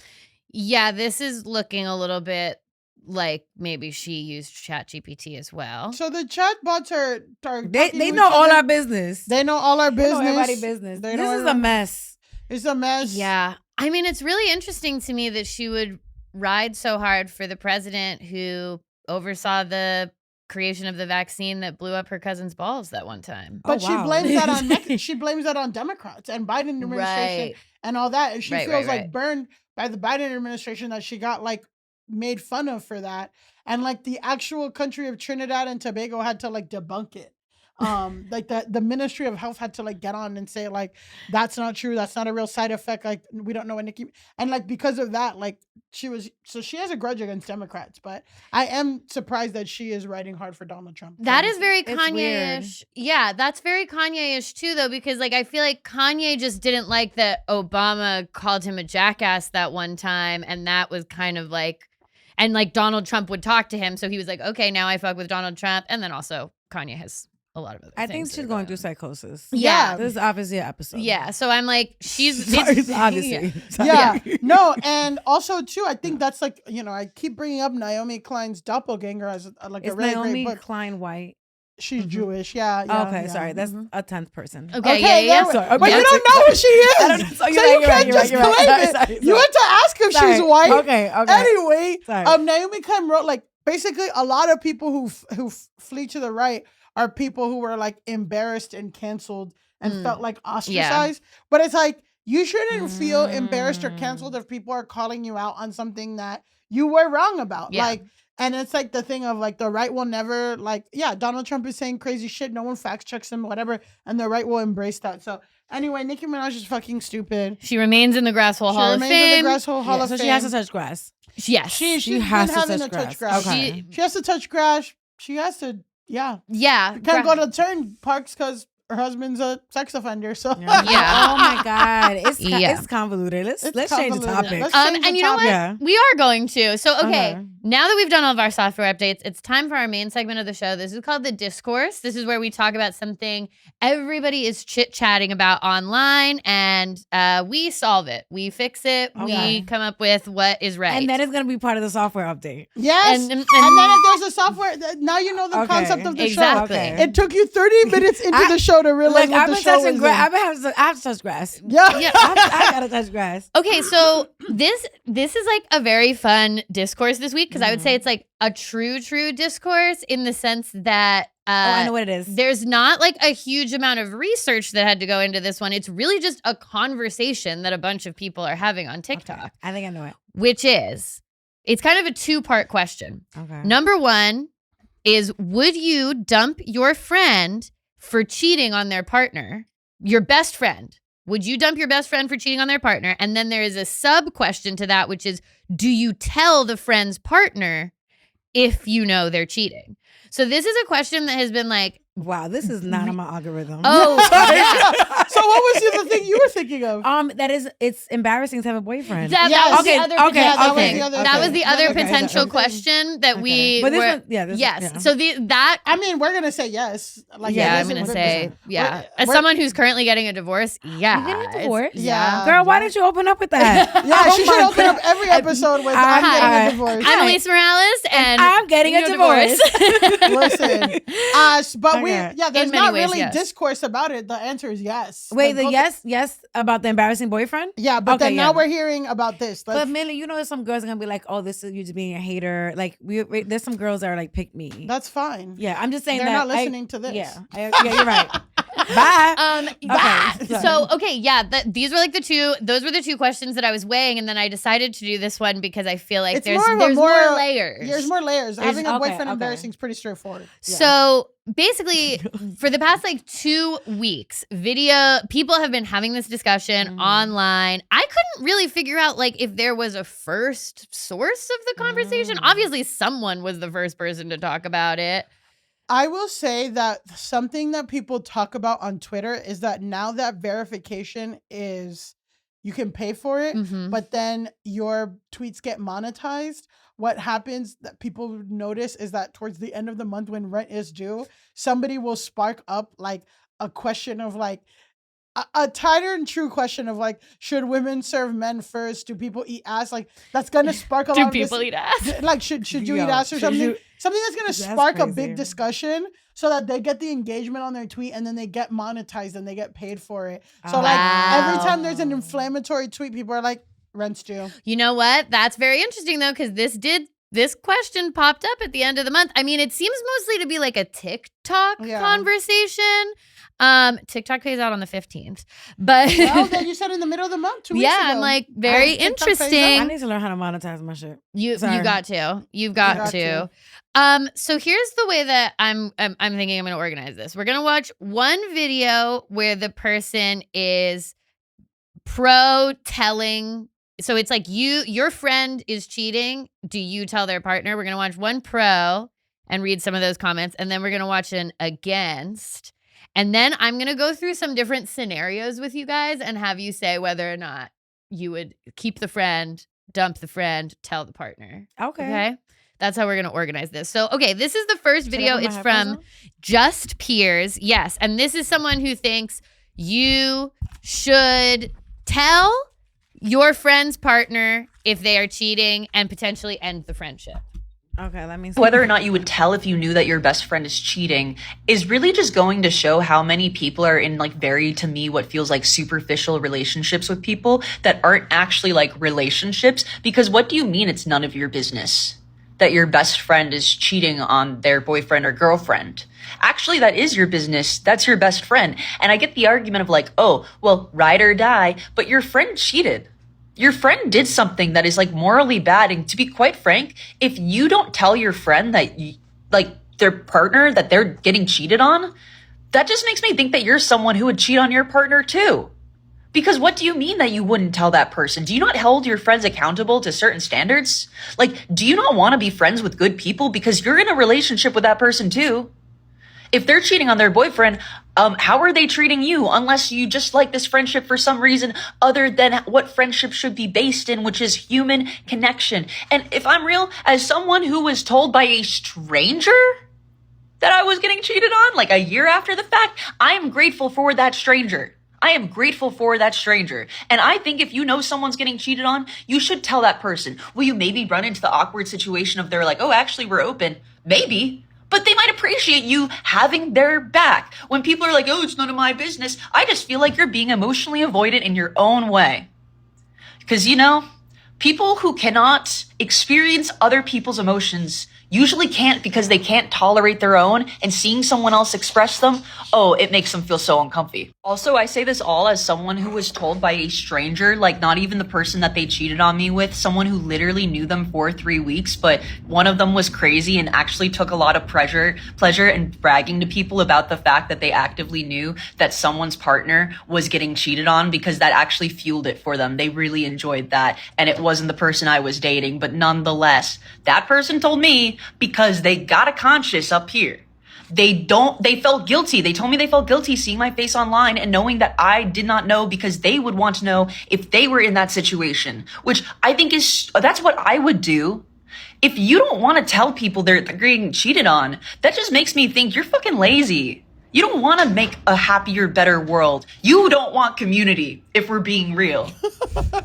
Yeah, this is looking a little bit like maybe she used ChatGPT as well. So the chatbots are they know all our business. They know all our business. They know everybody's business. This is a mess. It's a mess. Yeah. I mean, it's really interesting to me that she would ride so hard for the president who oversaw the creation of the vaccine that blew up her cousin's balls that one time. But she blames that on she blames that on Democrats and Biden administration and all that. And she feels like burned by the Biden administration that she got like made fun of for that. And like the actual country of Trinidad and Tobago had to like debunk it. Like the Ministry of Health had to like get on and say like that's not true, that's not a real side effect, like we don't know what Nicki, and like because of that like she has a grudge against Democrats, but I am surprised that she is writing hard for Donald Trump. That is very Kanye-ish. Yeah, that's very Kanye-ish too though, because like I feel like Kanye just didn't like that Obama called him a jackass that one time, and that was kind of like, and like Donald Trump would talk to him, so he was like, okay, now I fuck with Donald Trump. And then also Kanye has a lot of other things. I think she's going through psychosis. Yeah. This is obviously an episode. Yeah. So I'm like, it's obviously. Yeah. No, and also too, I think that's like, you know, I keep bringing up Naomi Klein's Doppelganger as like a really Naomi great book. Klein white? She's Jewish. Yeah. Okay, sorry. That's a 10th person. Okay, yeah. Sorry. But you don't know who she is. I don't know. So you can't just claim it. Sorry. You have to ask if she's white. Okay. Anyway, Naomi Klein wrote like basically a lot of people who flee to the right are people who were like embarrassed and canceled and felt like ostracized. Yeah. But it's like, you shouldn't feel embarrassed or canceled if people are calling you out on something that you were wrong about. Yeah. Like, and it's like the thing of like the right will never like, Donald Trump is saying crazy shit. No one fact checks him, whatever. And the right will embrace that. So anyway, Nicki Minaj is fucking stupid. She remains in the Grasshole Hall of Fame. She remains in the Grasshole Hall of Fame. So she has to touch grass. Yes. She has to touch grass. Okay. She has to touch grass. She has to, yeah. You can't go to turn parks because her husband's a sex offender. So yeah. Oh my God. It's convoluted. Let's change the topic. And you know what? We are going to. So now that we've done all of our software updates, it's time for our main segment of the show. This is called the Discourse. This is where we talk about something everybody is chit-chatting about online, and we solve it. We fix it. We come up with what is right. And then it's going to be part of the software update. Yes. And then if there's a software, now you know the concept of the show. Okay. It took you 30 minutes into the show to realize what the show is. I have to touch grass. Yeah. I got to touch grass. Okay, so this is like a very fun discourse this week, because I would say it's like a true discourse in the sense that I know what it is. There's not like a huge amount of research that had to go into this one. It's really just a conversation that a bunch of people are having on TikTok. Okay. I think I know it. Which is, it's kind of a two-part question. Okay. Number one is, would you dump your friend for cheating on their partner? Your best friend. Would you dump your best friend for cheating on their partner? And then there is a sub-question to that, which is, do you tell the friend's partner if you know they're cheating? So this is a question that has been like, wow, this is not on my algorithm. Oh, yeah. So what was the thing you were thinking of? It's embarrassing to have a boyfriend. That was the other potential question that we. But yes. So that. I mean, we're gonna say yes. Like, I'm gonna say As someone who's currently getting a divorce, yeah. You getting a divorce? Yeah. Girl, why didn't you open up with that? Yeah, she should open up every episode with I'm getting a divorce. I'm Elise Morales, and I'm getting a divorce. Listen, but there's not really discourse about it. The answer is yes. Wait, yes about the embarrassing boyfriend? Yeah, but then now we're hearing about this. But Millie, you know, some girls are gonna be like, "Oh, this is you just being a hater." Like, there's some girls that are like, "Pick me." That's fine. Yeah, I'm just saying they're not listening to this. Yeah, you're right. Bye. These were like those were the two questions that I was weighing, and then I decided to do this one because I feel like there's more layers. There's more layers. Having a boyfriend embarrassing is pretty straightforward. Yeah. So basically, for the past like 2 weeks, people have been having this discussion online. I couldn't really figure out like if there was a first source of the conversation. Obviously, someone was the first person to talk about it. I will say that something that people talk about on Twitter is that now that verification is, you can pay for it, but then your tweets get monetized. What happens that people notice is that towards the end of the month when rent is due, somebody will spark up like a question of like, a tighter and true question of like, should women serve men first? Do people eat ass? Like, that's gonna spark a lot of people eat ass? Like, should you eat ass or something? Something that's gonna spark a big discussion so that they get the engagement on their tweet and then they get monetized and they get paid for it. So like every time there's an inflammatory tweet, people are like, rent's due. You know what? That's very interesting though, because this this question popped up at the end of the month. I mean, it seems mostly to be like a TikTok conversation. TikTok pays out on the 15th, but well, then you said in the middle of the month, 2 weeks ago. I'm like, very interesting. I need to learn how to monetize my shit. You've got to. So here's the way that I'm thinking I'm going to organize this. We're going to watch one video where the person is telling. So it's like your friend is cheating. Do you tell their partner? We're going to watch one pro and read some of those comments. And then we're going to watch an against. And then I'm going to go through some different scenarios with you guys and have you say whether or not you would keep the friend, dump the friend, tell the partner. Okay. That's how we're going to organize this. So, okay, this is the first video. It's from Just Peers. Yes. And this is someone who thinks you should tell your friend's partner if they are cheating and potentially end the friendship. Okay, let me see. Whether or not you would tell if you knew that your best friend is cheating is really just going to show how many people are in like very, to me, what feels like superficial relationships with people that aren't actually like relationships. Because what do you mean it's none of your business that your best friend is cheating on their boyfriend or girlfriend? Actually, that is your business. That's your best friend. And I get the argument of like, oh, well, ride or die, but your friend cheated. Your friend did something that is like morally bad. And to be quite frank, if you don't tell your friend that like their partner that they're getting cheated on, that just makes me think that you're someone who would cheat on your partner too. Because what do you mean that you wouldn't tell that person? Do you not hold your friends accountable to certain standards? Like, do you not want to be friends with good people? Because you're in a relationship with that person too. If they're cheating on their boyfriend, how are they treating you? Unless you just like this friendship for some reason other than what friendship should be based in, which is human connection. And if I'm real, as someone who was told by a stranger that I was getting cheated on, like a year after the fact, I am grateful for that stranger. I am grateful for that stranger. And I think if you know someone's getting cheated on, you should tell that person. Will you maybe run into the awkward situation of they're like, oh, actually, we're open? Maybe. But they might appreciate you having their back. When people are like, oh, it's none of my business, I just feel like you're being emotionally avoidant in your own way. Because, you know, people who cannot experience other people's emotions usually can't because they can't tolerate their own, and seeing someone else express them, oh, it makes them feel so uncomfy. Also, I say this all as someone who was told by a stranger, like not even the person that they cheated on me with, someone who literally knew them for 3 weeks, but one of them was crazy and actually took a lot of pleasure in bragging to people about the fact that they actively knew that someone's partner was getting cheated on, because that actually fueled it for them. They really enjoyed that, and it wasn't the person I was dating, but nonetheless, that person told me because they got a conscience up here. They felt guilty. They told me they felt guilty seeing my face online and knowing that I did not know, because they would want to know if they were in that situation, which I think that's what I would do. If you don't want to tell people they're getting cheated on, that just makes me think you're fucking lazy. You don't want to make a happier, better world. You don't want community, if we're being real.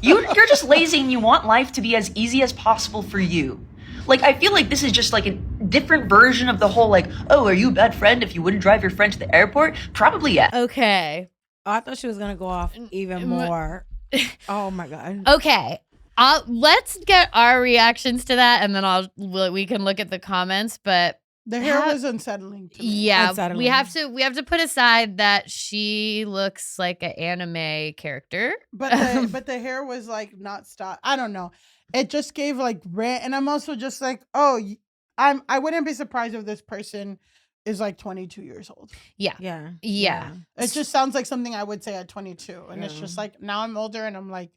You're just lazy and you want life to be as easy as possible for you. Like, I feel like this is just like a different version of the whole like, oh, are you a bad friend if you wouldn't drive your friend to the airport? Probably, yeah. Okay. Oh, I thought she was going to go off even more. Oh, my God. Okay. Let's get our reactions to that, and then we can look at the comments, but the hair was unsettling to me. Yeah, unsettling. we have to put aside that she looks like an anime character. But the hair was like not stop. I don't know. It just gave like rant, and I'm also just like, oh, I wouldn't be surprised if this person is like 22 years old. Yeah. It just sounds like something I would say at 22, and it's just like now I'm older, and I'm like,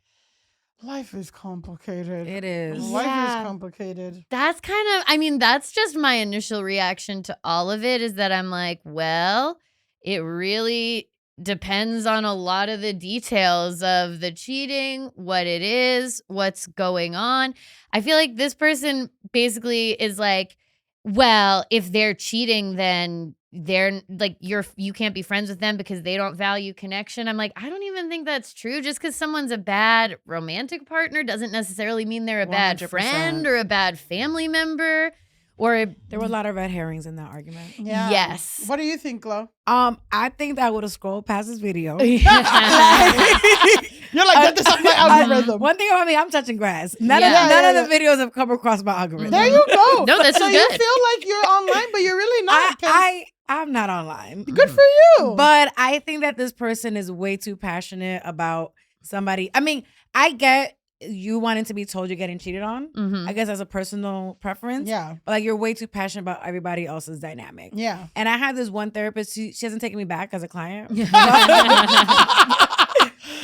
life is complicated. It is. Life is complicated. That's that's just my initial reaction to all of it, is that I'm like, well, it really depends on a lot of the details of the cheating, what it is, what's going on. I feel like this person basically is like, well, if they're cheating, then they're like, you can't be friends with them because they don't value connection. I'm like, I don't even think that's true. Just because someone's a bad romantic partner doesn't necessarily mean they're a 100%. Bad friend or a bad family member. Or there were a lot of red herrings in that argument. Yeah. Yes. What do you think, Glo? I think that I would have scrolled past this video. You're like, get this off my algorithm. One thing about me, I'm touching grass. None of the videos have come across my algorithm. There you go. No, this so is you good. feel like you're online, but you're really not. I'm not online. Good for you. But I think that this person is way too passionate about somebody. I mean, I get you wanting to be told you're getting cheated on. Mm-hmm. I guess as a personal preference. Yeah. But like, you're way too passionate about everybody else's dynamic. Yeah. And I had this one therapist, she hasn't taken me back as a client.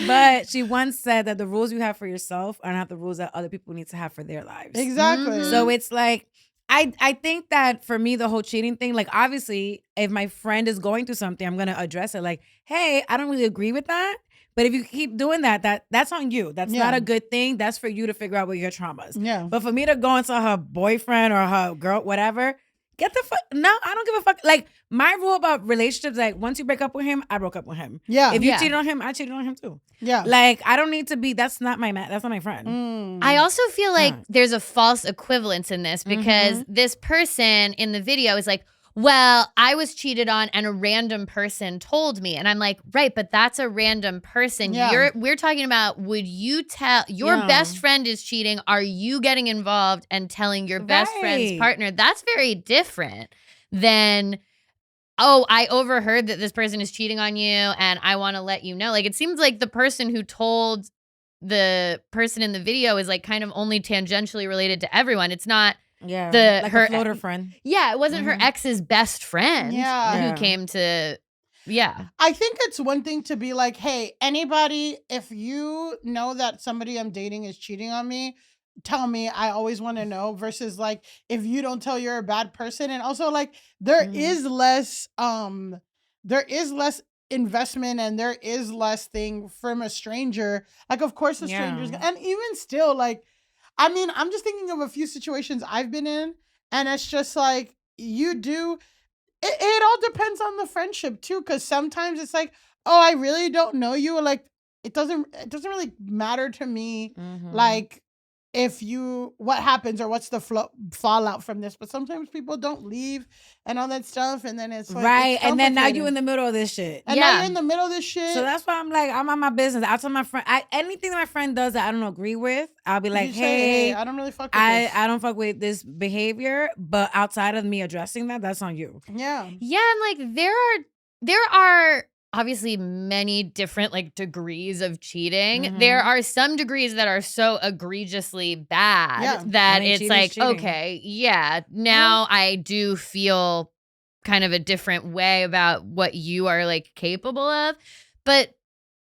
But she once said that the rules you have for yourself are not the rules that other people need to have for their lives. Exactly. So it's like, I think that for me, the whole cheating thing, like, obviously, if my friend is going through something, I'm going to address it. Like, hey, I don't really agree with that. But if you keep doing that's on you. That's not a good thing. That's for you to figure out what your traumas. Yeah. But for me to go into her boyfriend or her girl, whatever, get the fuck. No, I don't give a fuck. Like, my rule about relationships, like, once you break up with him, I broke up with him. Yeah. If you cheated on him, I cheated on him too. Yeah. Like, I don't need to be, that's not my friend. I also feel like there's a false equivalence in this because this person in the video is like, well, I was cheated on and a random person told me. And I'm like, right, but that's a random person. Yeah. We're talking about, would you tell your best friend is cheating? Are you getting involved and telling your best friend's partner? That's very different than, oh, I overheard that this person is cheating on you and I want to let you know. Like, it seems like the person who told the person in the video is like kind of only tangentially related to everyone. It's not her floater friend. Yeah, it wasn't her ex's best friend Yeah. who came to I think it's one thing to be like, hey, anybody, if you know that somebody I'm dating is cheating on me, tell me. I always want to know. Versus like, if you don't tell, you're a bad person. And also like, there is less investment and there is less thing from a stranger. Like, of course, the strangers, and even still, like, I mean, I'm just thinking of a few situations I've been in, and it's just like, it all depends on the friendship too, because sometimes it's like, oh, I really don't know you. Like, it doesn't really matter to me, like, what happens or what's the fallout from this. But sometimes people don't leave and all that stuff, and then it's like, right, and then now you in the middle of this shit. And now you're in the middle of this shit. So that's why I'm like, I'm on my business. I'll tell my friend, anything that my friend does that I don't agree with, I'll be like, hey, I don't really fuck with this. I don't fuck with this behavior, but outside of me addressing that, that's on you. Yeah. Yeah, and like there are obviously many different like degrees of cheating. There are some degrees that are so egregiously bad that it's like, okay, now I do feel kind of a different way about what you are like capable of, but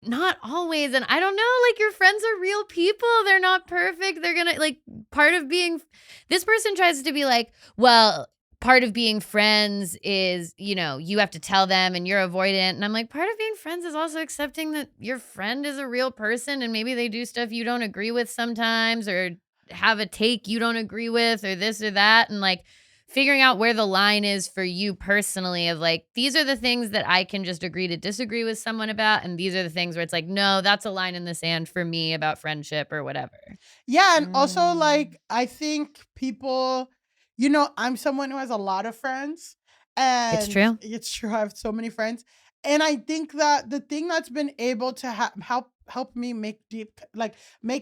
not always. And I don't know, like, your friends are real people. They're not perfect. They're gonna, like, part of being, this person tries to be like, well, part of being friends is, you know, you have to tell them and you're avoidant. And I'm like, part of being friends is also accepting that your friend is a real person and maybe they do stuff you don't agree with sometimes, or have a take you don't agree with, or this or that. And like figuring out where the line is for you personally of like, these are the things that I can just agree to disagree with someone about. And these are the things where it's like, no, that's a line in the sand for me about friendship or whatever. Yeah. And also, like, I think people, you know, I'm someone who has a lot of friends. And It's true. It's true. I have so many friends. And I think that the thing that's been able to help me make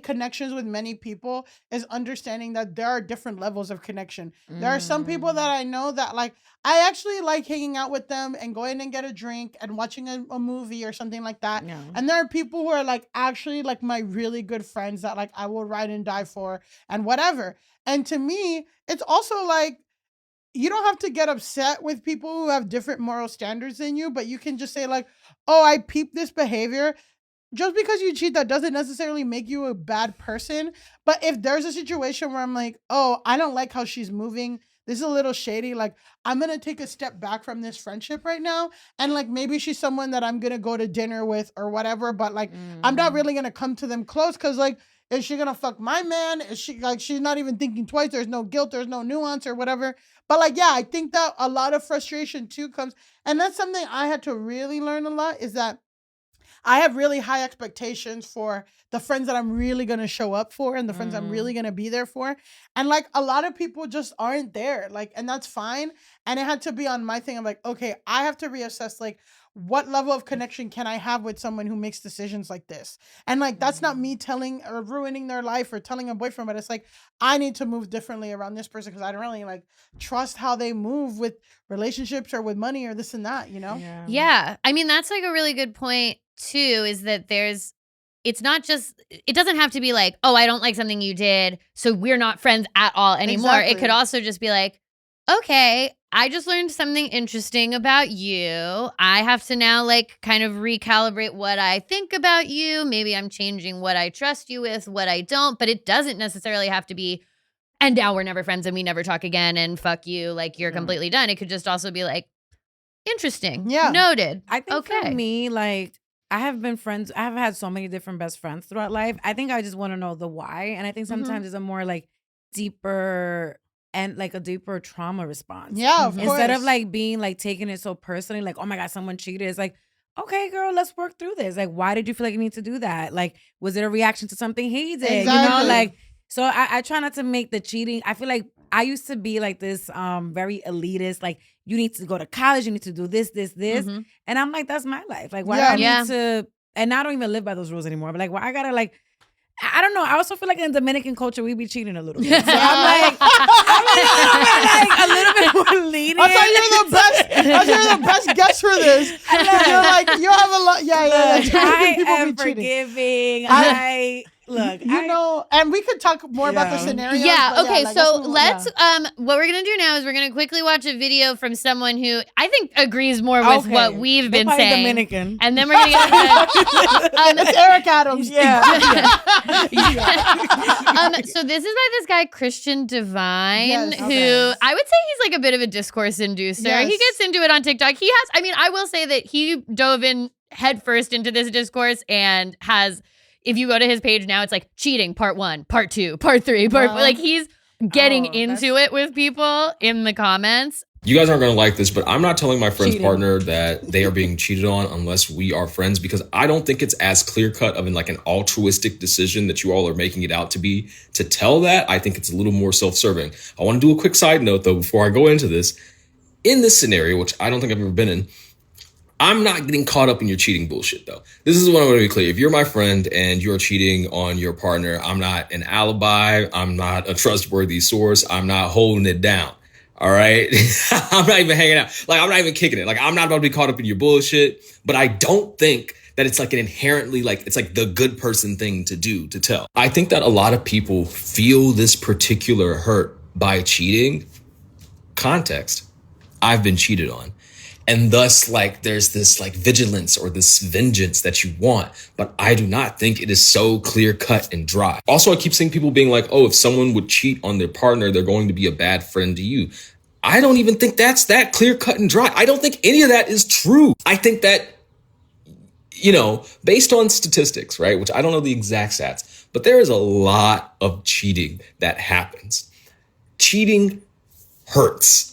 connections with many people is understanding that there are different levels of connection. There are some people that I know that, like, I actually like hanging out with them and going and get a drink and watching a movie or something like that. Yeah. And there are people who are like actually like my really good friends that like I will ride and die for and whatever. And to me, it's also like, you don't have to get upset with people who have different moral standards than you, but you can just say like, oh, I peep this behavior. Just because you cheat, that doesn't necessarily make you a bad person. But if there's a situation where I'm like, oh, I don't like how she's moving, this is a little shady, like, I'm going to take a step back from this friendship right now. And like, maybe she's someone that I'm going to go to dinner with or whatever, but like, I'm not really going to come to them close because like, is she going to fuck my man? Is she like, she's not even thinking twice. There's no guilt. There's no nuance or whatever. But like, yeah, I think that a lot of frustration too comes. And that's something I had to really learn a lot, is that I have really high expectations for the friends that I'm really going to show up for and the friends I'm really going to be there for. And like a lot of people just aren't there. Like, and that's fine. And it had to be on my thing. I'm like, okay, I have to reassess like what level of connection can I have with someone who makes decisions like this? And like, that's not me telling or ruining their life or telling a boyfriend, but it's like, I need to move differently around this person because I don't really like trust how they move with relationships or with money or this and that, you know? Yeah. I mean, that's like a really good point too, is that it's not just, it doesn't have to be like, oh, I don't like something you did, so we're not friends at all anymore. Exactly. It could also just be like, okay, I just learned something interesting about you. I have to now like kind of recalibrate what I think about you. Maybe I'm changing what I trust you with, what I don't, but it doesn't necessarily have to be, and now we're never friends and we never talk again and fuck you, like you're completely done. It could just also be like, interesting. Yeah. Noted. I think for me, like, I have been friends. I have had so many different best friends throughout life. I think I just want to know the why. And I think sometimes it's a more like deeper and like a deeper trauma response. Yeah, of course. Instead of like being like taking it so personally, like, oh my God, someone cheated. It's like, okay, girl, let's work through this. Like, why did you feel like you need to do that? Like, was it a reaction to something he did? Exactly. You know, like, so I try not to make the cheating. I feel like I used to be like this very elitist, like, you need to go to college, you need to do this. And I'm like, that's my life. Like, why do I need to, and I don't even live by those rules anymore. But like, why I gotta like, I don't know. I also feel like in Dominican culture, we be cheating a little bit. So I'm like a little bit more lenient. I thought you're the best guest for this. You're like, you have a lot. Yeah. I am forgiving. Look, know, and we could talk more about the scenarios. Yeah, okay, so let's, what we're going to do now is we're going to quickly watch a video from someone who I think agrees more with what we've been saying. Dominican. And then we're going to get into it's Eric Adams. So this is by this guy, Christian Divine, who I would say he's like a bit of a discourse inducer. Yes. He gets into it on TikTok. I will say that he dove in headfirst into this discourse and has... If you go to his page now, it's like cheating, part 1, part 2, part 3, like he's getting into it with people in the comments. You guys aren't going to like this, but I'm not telling my friend's partner that they are being cheated on unless we are friends, because I don't think it's as clear cut of an altruistic decision that you all are making it out to be. To tell that, I think it's a little more self-serving. I want to do a quick side note though before I go into this. In this scenario, which I don't think I've ever been in, I'm not getting caught up in your cheating bullshit, though. This is what I'm going to be clear. If you're my friend and you're cheating on your partner, I'm not an alibi. I'm not a trustworthy source. I'm not holding it down. All right? I'm not even hanging out. Like, I'm not even kicking it. Like, I'm not about to be caught up in your bullshit. But I don't think that it's like an inherently, like, it's like the good person thing to do, to tell. I think that a lot of people feel this particular hurt by cheating. Context. I've been cheated on. And thus, like, there's this like vigilance or this vengeance that you want. But I do not think it is so clear cut and dry. Also, I keep seeing people being like, oh, if someone would cheat on their partner, they're going to be a bad friend to you. I don't even think that's that clear cut and dry. I don't think any of that is true. I think that, you know, based on statistics, right, which I don't know the exact stats, but there is a lot of cheating that happens. Cheating hurts.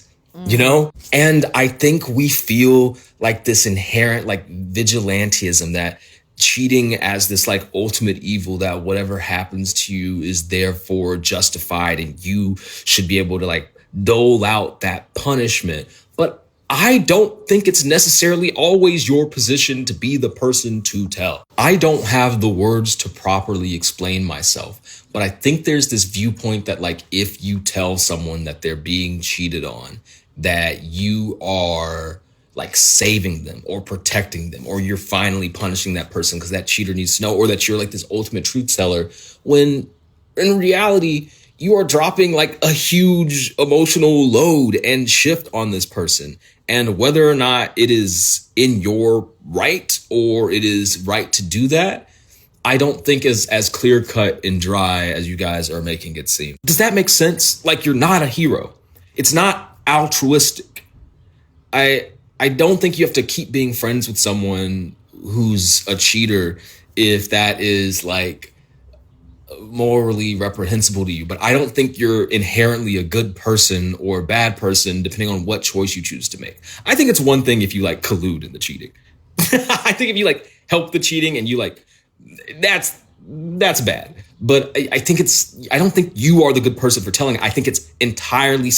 You know, and I think we feel like this inherent like vigilantism that cheating as this like ultimate evil, that whatever happens to you is therefore justified and you should be able to like dole out that punishment. But I don't think it's necessarily always your position to be the person to tell. I don't have the words to properly explain myself, but I think there's this viewpoint that like if you tell someone that they're being cheated on, that you are like saving them or protecting them, or you're finally punishing that person because that cheater needs to know, or that you're like this ultimate truth teller, when in reality, you are dropping like a huge emotional load and shift on this person. And whether or not it is in your right or it is right to do that, I don't think is as clear cut and dry as you guys are making it seem. Does that make sense? Like, you're not a hero. It's not altruistic. I don't think you have to keep being friends with someone who's a cheater if that is like morally reprehensible to you. But I don't think you're inherently a good person or a bad person depending on what choice you choose to make. I think it's one thing if you like collude in the cheating. I think if you like help the cheating and you like, that's bad. But I don't think you are the good person for telling. I think it's entirely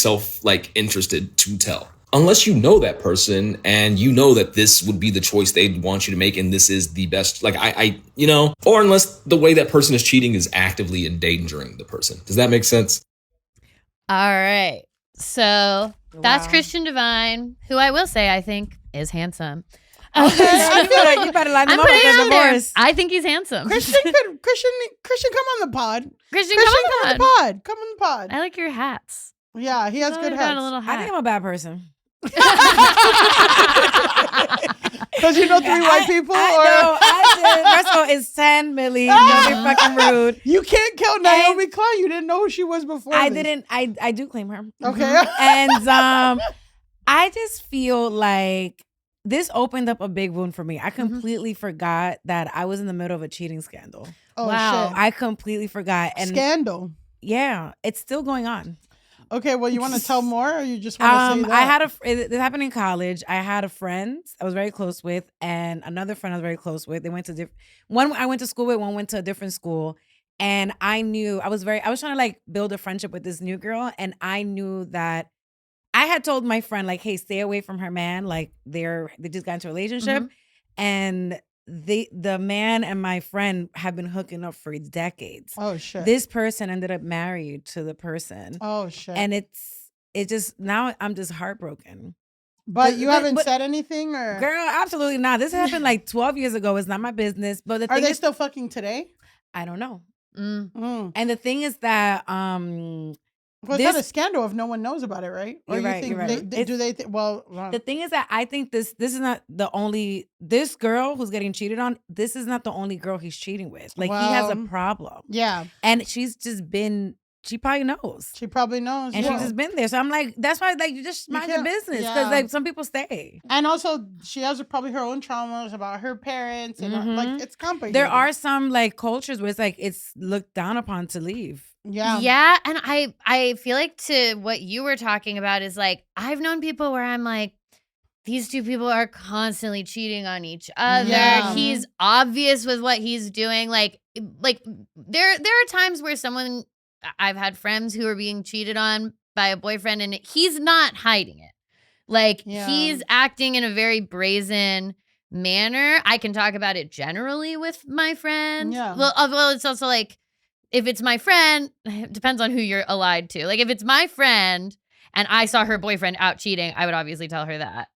interested to tell. Unless you know that person and you know that this would be the choice they'd want you to make and this is the best, or unless the way that person is cheating is actively endangering the person. Does that make sense? All right. So that's Christian Divine, who I will say I think is handsome. Okay, you better line him up with a divorce. I think he's handsome. Christian, come on the pod. Christian, come on the pod. Come on the pod. I like your hats. Yeah, he has good hats. A little hat. I think I'm a bad person. Because you know 3 white people? I did. First of all, it's 10, Millie. Don't be fucking rude. You can't kill Naomi Klein. You didn't know who she was before. I didn't. I do claim her. Okay. And I just feel like this opened up a big wound for me. I completely forgot that I was in the middle of a cheating scandal. Oh, wow. shit. I completely forgot. And Scandal. Yeah, it's still going on. Okay, well, you want to tell more, or you just want to say that? It happened in college. I had a friend I was very close with, and another friend I was very close with. They went to one I went to school with, one went to a different school, and I knew I was trying to like build a friendship with this new girl, and I knew that I had told my friend like, hey, stay away from her man. Like they just got into a relationship, and the man and my friend have been hooking up for decades. Oh shit. This person ended up married to the person. Oh shit. And it just now I'm just heartbroken. But you haven't said anything, or girl, absolutely not. This happened like 12 years ago. It's not my business. But are they still fucking today? I don't know. Mm. And the thing is that well, it's not a scandal if no one knows about it, right? Or you're right. Do they think? Well, the thing is that I think this is not the only this girl who's getting cheated on. This is not the only girl he's cheating with. Like he has a problem. Yeah, and she's just been. She probably knows. She probably knows, and she's just been there. So I'm like, that's why like you just mind your business because like some people stay. And also, she has probably her own traumas about her parents, and like it's complicated. There are some like cultures where it's like it's looked down upon to leave. Yeah. And I feel like to what you were talking about is like, I've known people where I'm like, these two people are constantly cheating on each other. Yeah. He's obvious with what he's doing. Like there are times where I've had friends who are being cheated on by a boyfriend and he's not hiding it. Like he's acting in a very brazen manner. I can talk about it generally with my friend. Yeah. Well, it's also like, if it's my friend, it depends on who you're allied to. Like if it's my friend and I saw her boyfriend out cheating, I would obviously tell her that.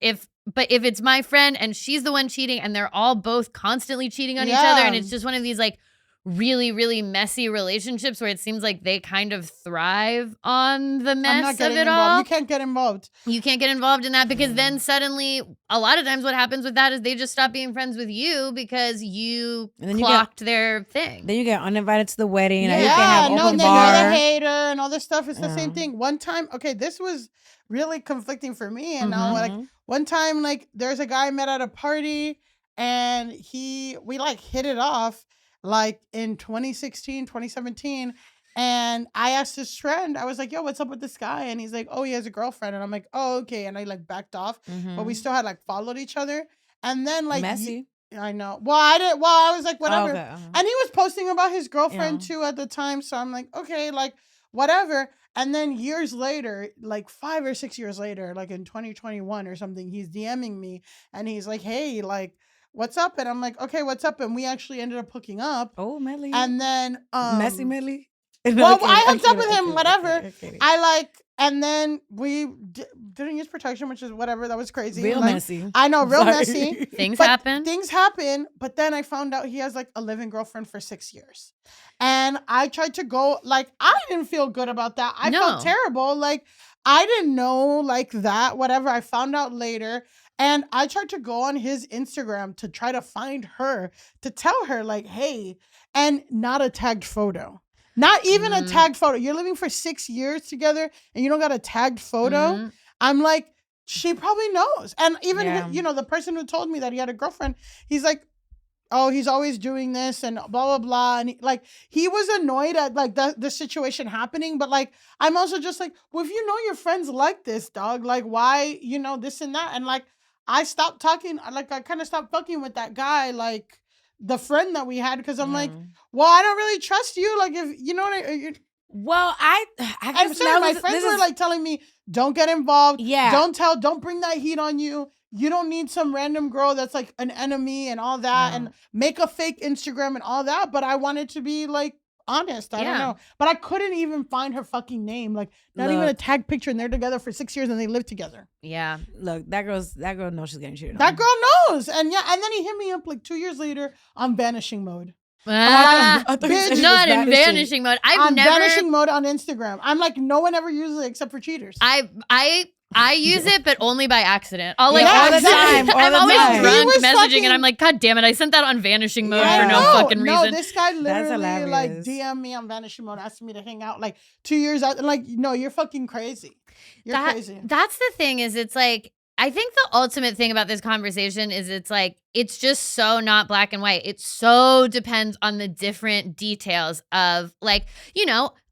But if it's my friend and she's the one cheating and they're all both constantly cheating on each other and it's just one of these like really, really messy relationships where it seems like they kind of thrive on the mess of it all. You can't get involved. You can't get involved in that because then suddenly, a lot of times what happens with that is they just stop being friends with you because you clocked their thing. Then you get uninvited to the wedding. And then you're the hater and all this stuff. It's the same thing. One time, this was really conflicting for me. And now, like, one time, like, there's a guy I met at a party and we like hit it off. Like in 2016, 2017. And I asked his friend, I was like, yo, what's up with this guy? And he's like, oh, he has a girlfriend. And I'm like, oh, okay. And I like backed off, but we still had like followed each other. And then like, messy. I know. Well, I was like, whatever. Oh, okay. And he was posting about his girlfriend too at the time. So I'm like, okay, like whatever. And then years later, like 5 or 6 years later, like in 2021 or something, he's DMing me and he's like, hey, like, what's up? And I'm like, okay, what's up? And we actually ended up hooking up. Oh, Millie. And then messy Millie. Well, I hooked up with him, whatever. I like, and then we didn't use protection, which is whatever. That was crazy. Real messy. I know, real messy. Things happen. Things happen. But then I found out he has like a living girlfriend for 6 years. And I tried to go, like, I didn't feel good about that. I felt terrible. Like, I didn't know like that, whatever. I found out later. And I tried to go on his Instagram to try to find her, to tell her like, hey, and not a tagged photo. Not even a tagged photo. You're living for 6 years together and you don't got a tagged photo. I'm like, she probably knows. And even, the person who told me that he had a girlfriend, he's like, oh, he's always doing this and blah, blah, blah. And he was annoyed at like the situation happening. But like, I'm also just like, well, if you know your friends like this, dog, like why, this and that. And like, I stopped talking. Like, I kind of stopped fucking with that guy. Like, the friend that we had because I'm like, well, I don't really trust you. Like, if you know what well, I'm sorry, my friends were like telling me, don't get involved. Yeah. Don't bring that heat on you. You don't need some random girl that's like an enemy and all that and make a fake Instagram and all that. But I wanted to be like honest. I don't know. But I couldn't even find her fucking name. Like not even a tag picture, and they're together for 6 years and they live together. Yeah. Look, that girl knows she's getting cheated on. That girl knows. And then he hit me up like 2 years later on vanishing mode. Bitch, not in vanishing mode. I'm vanishing mode on Instagram. I'm like, no one ever uses it except for cheaters. I use it, but only by accident. All the time. I'm always drunk messaging, and I'm like, God damn it! I sent that on vanishing mode for no fucking reason. No, this guy literally like DM me on vanishing mode, asking me to hang out like 2 years out. Like, no, you're fucking crazy. You're crazy. That's the thing. Is it's like I think the ultimate thing about this conversation is it's like it's just so not black and white. It so depends on the different details of like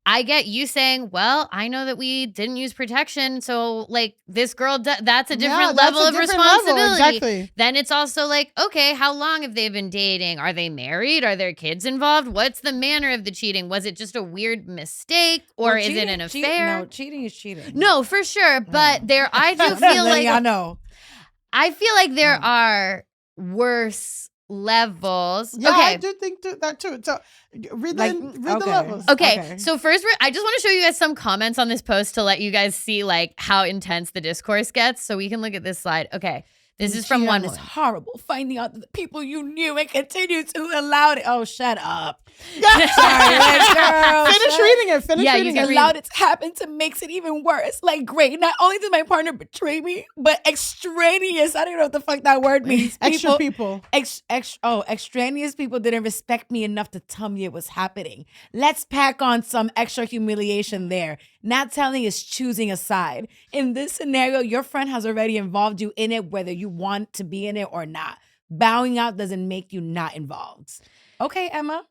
I get you saying, well, I know that we didn't use protection. So like this girl, that's a different level of responsibility. Exactly. Then it's also like, okay, how long have they been dating? Are they married? Are there kids involved? What's the manner of the cheating? Was it just a weird mistake or is it an affair? No, cheating is cheating. No, for sure. But I do feel like, I know. I feel like there are worse levels. Yeah, okay. I do think that too. So read the levels. Okay. So first, I just want to show you guys some comments on this post to let you guys see like how intense the discourse gets. So we can look at this slide. Okay. This is from one. It's horrible finding out that the people you knew and continue to allow it. Oh, shut up. Sorry, girl. Finish reading it. Finish reading it. Allowed it to happen to makes it even worse. Like, great. Not only did my partner betray me, but extraneous. I don't know what the fuck that word means. Extra people. Extraneous people didn't respect me enough to tell me it was happening. Let's pack on some extra humiliation there. Not telling is choosing a side. In this scenario, your friend has already involved you in it, whether you want to be in it or not. Bowing out doesn't make you not involved. Okay, Emma.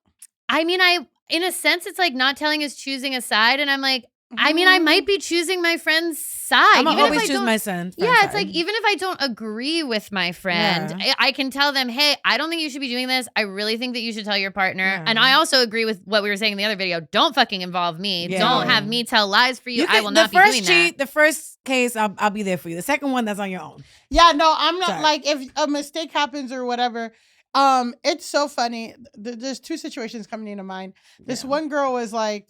I mean, in a sense, it's like not telling is choosing a side. And I'm like, I mean, I might be choosing my friend's side. I'm always choose my son. Yeah, it's like, even if I don't agree with my friend, I can tell them, hey, I don't think you should be doing this. I really think that you should tell your partner. Yeah. And I also agree with what we were saying in the other video. Don't fucking involve me. Yeah. Don't have me tell lies for you. I will not be doing that. The first case, I'll be there for you. The second one, that's on your own. Yeah, no, I'm not like, if a mistake happens or whatever, it's so funny. There's two situations coming into mind. This one girl was like,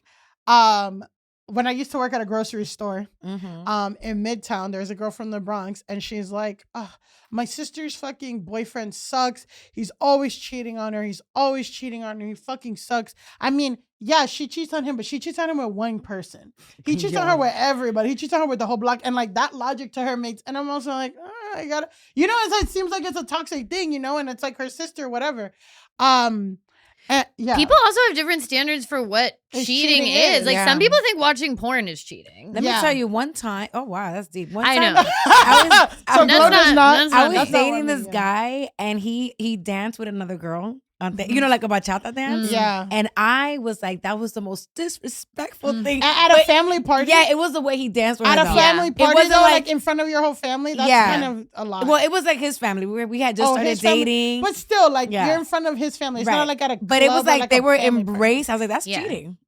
when I used to work at a grocery store in Midtown, there's a girl from the Bronx, and she's like, oh, my sister's fucking boyfriend sucks. He's always cheating on her. He fucking sucks. I mean, yeah, she cheats on him, but she cheats on him with one person. He cheats on her with everybody. He cheats on her with the whole block. And like that logic to her makes, and I'm also like, oh, I gotta, it seems like it's a toxic thing, and it's like her sister, whatever. People also have different standards for what cheating is. Like some people think watching porn is cheating. Let me tell you one time. Oh wow, that's deep. One I time, know. I was dating this guy, and he danced with another girl. Like a bachata dance. Yeah. And I was like, that was the most disrespectful thing. At a family party? Yeah, it was the way he danced with her. At a family party, it wasn't like in front of your whole family? That's kind of a lot. Well, it was like his family. We had just started dating. But still, like, you're in front of his family. It's not like at a club. But it was like they were embraced. I was like, that's cheating.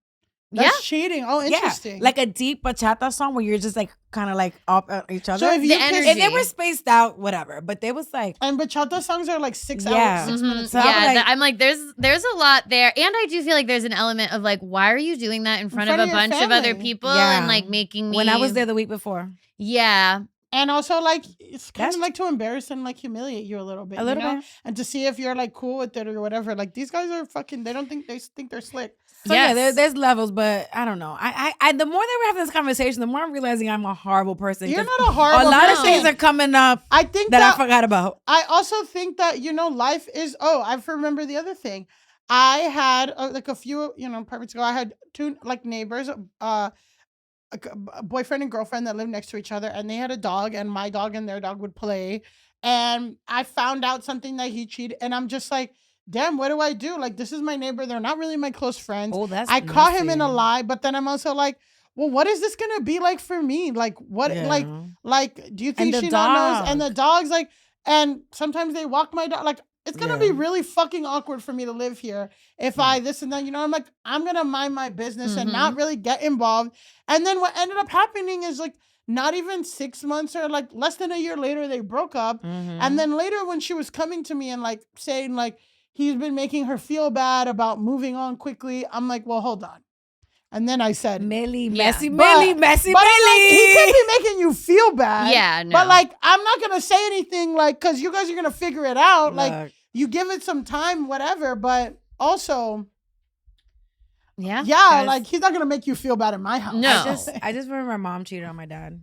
That's cheating. Oh, interesting. Yeah. Like a deep bachata song where you're just like kind of like up at each other. So if they were spaced out, whatever. But they was like, and bachata songs are like 6 hours, 6 minutes. So I'm like, there's a lot there, and I do feel like there's an element of like, why are you doing that in front of a bunch of other people and like making me? When I was there the week before. Yeah. And also, like, it's kind of like to embarrass and like humiliate you a little bit. Bit. And to see if you're like cool with it or whatever. Like, these guys are fucking, they think they're slick. So there's levels, but I don't know. I the more that we're having this conversation, the more I'm realizing I'm a horrible person. You're not a horrible person. A lot of things are coming up I think that I forgot about. I also think that, life is, I remember the other thing. I had like a few, apartments ago, I had two like neighbors, a boyfriend and girlfriend that lived next to each other, and they had a dog, and my dog and their dog would play, and I found out something that he cheated, and I'm just like, damn, what do I do? Like, this is my neighbor. They're not really my close friends. Oh, that's I caught him in a lie, but then I'm also like, well, what is this gonna be like for me? Like, what, like, do you think she not knows? And the dog's like, and sometimes they walk my dog. Like, it's going to be really fucking awkward for me to live here if I this and that, I'm like, I'm going to mind my business and not really get involved. And then what ended up happening is like, not even 6 months or like less than a year later, they broke up. And then later when she was coming to me and like saying like, he's been making her feel bad about moving on quickly. I'm like, well, hold on. And then I said, Millie, but messy I'm Millie. like, he can't be making you feel bad. Yeah, no. But like, I'm not going to say anything like, because you guys are going to figure it out. Look. Like, you give it some time, whatever. But also, yeah, guys, like, he's not going to make you feel bad in my house. No. I just remember my mom cheated on my dad.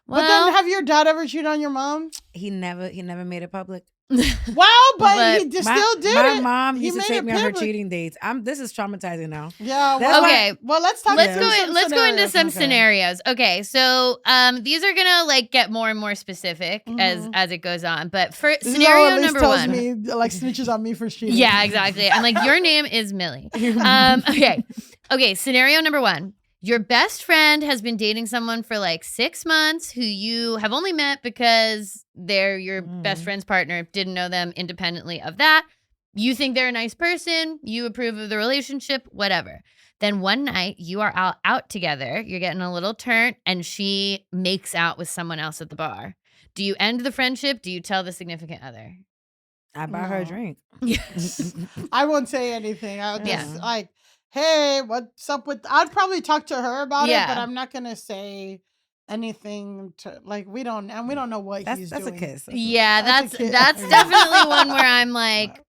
Well, but then have your dad ever cheated on your mom? He never made it public. Wow, but he still did it. My mom used to take me on her cheating dates. This is traumatizing now. Yeah. Well, okay. Well, let's talk. Let's go into some scenarios. Okay, so these are gonna like get more and more specific as it goes on. But for scenario number one, me like snitches on me for cheating. Yeah, exactly. I'm like, your name is Millie. Okay. Scenario number one. Your best friend has been dating someone for like 6 months who you have only met because they're your best friend's partner, didn't know them independently of that. You think they're a nice person, you approve of the relationship, whatever. Then one night you are out together, you're getting a little turnt, and she makes out with someone else at the bar. Do you end the friendship? Do you tell the significant other? I buy her a drink. Yes. I won't say anything. I'll just like, hey, what's up with... I'd probably talk to her about it, but I'm not going to say anything to... Like, we don't know what he's doing. That's a kiss. That's definitely one where I'm like,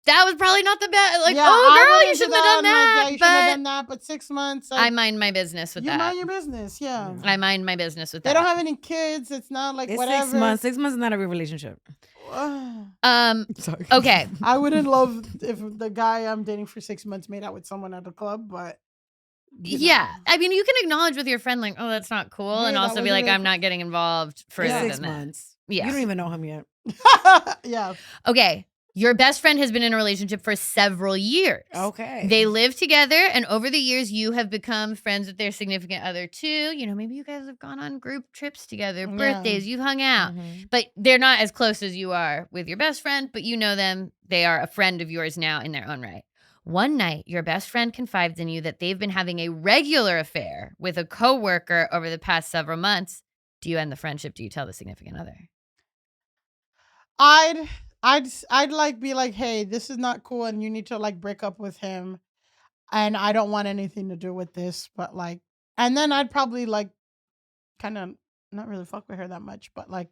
that was probably not the best. Like, girl, you shouldn't have done that. Like, you shouldn't have done that, but 6 months... Like, I mind my business with that. You mind your business, yeah. I mind my business with that. They don't have any kids. It's not like it's whatever. 6 months. 6 months is not a real relationship. Sorry. Okay. I wouldn't love if the guy I'm dating for 6 months made out with someone at the club, but yeah. I mean, you can acknowledge with your friend like, oh, that's not cool, and also be like, I'm not getting involved further than 6 that. months. Yeah. You don't even know him yet. Yeah. Okay. Your best friend has been in a relationship for several years. Okay. They live together, and over the years, you have become friends with their significant other too. Maybe you guys have gone on group trips together, birthdays, you've hung out. But they're not as close as you are with your best friend, but you know them. They are a friend of yours now in their own right. One night, your best friend confides in you that they've been having a regular affair with a coworker over the past several months. Do you end the friendship? Do you tell the significant other? I'd like be like, hey, this is not cool, and you need to like break up with him, and I don't want anything to do with this. But like, and then I'd probably like, kind of not really fuck with her that much, but like,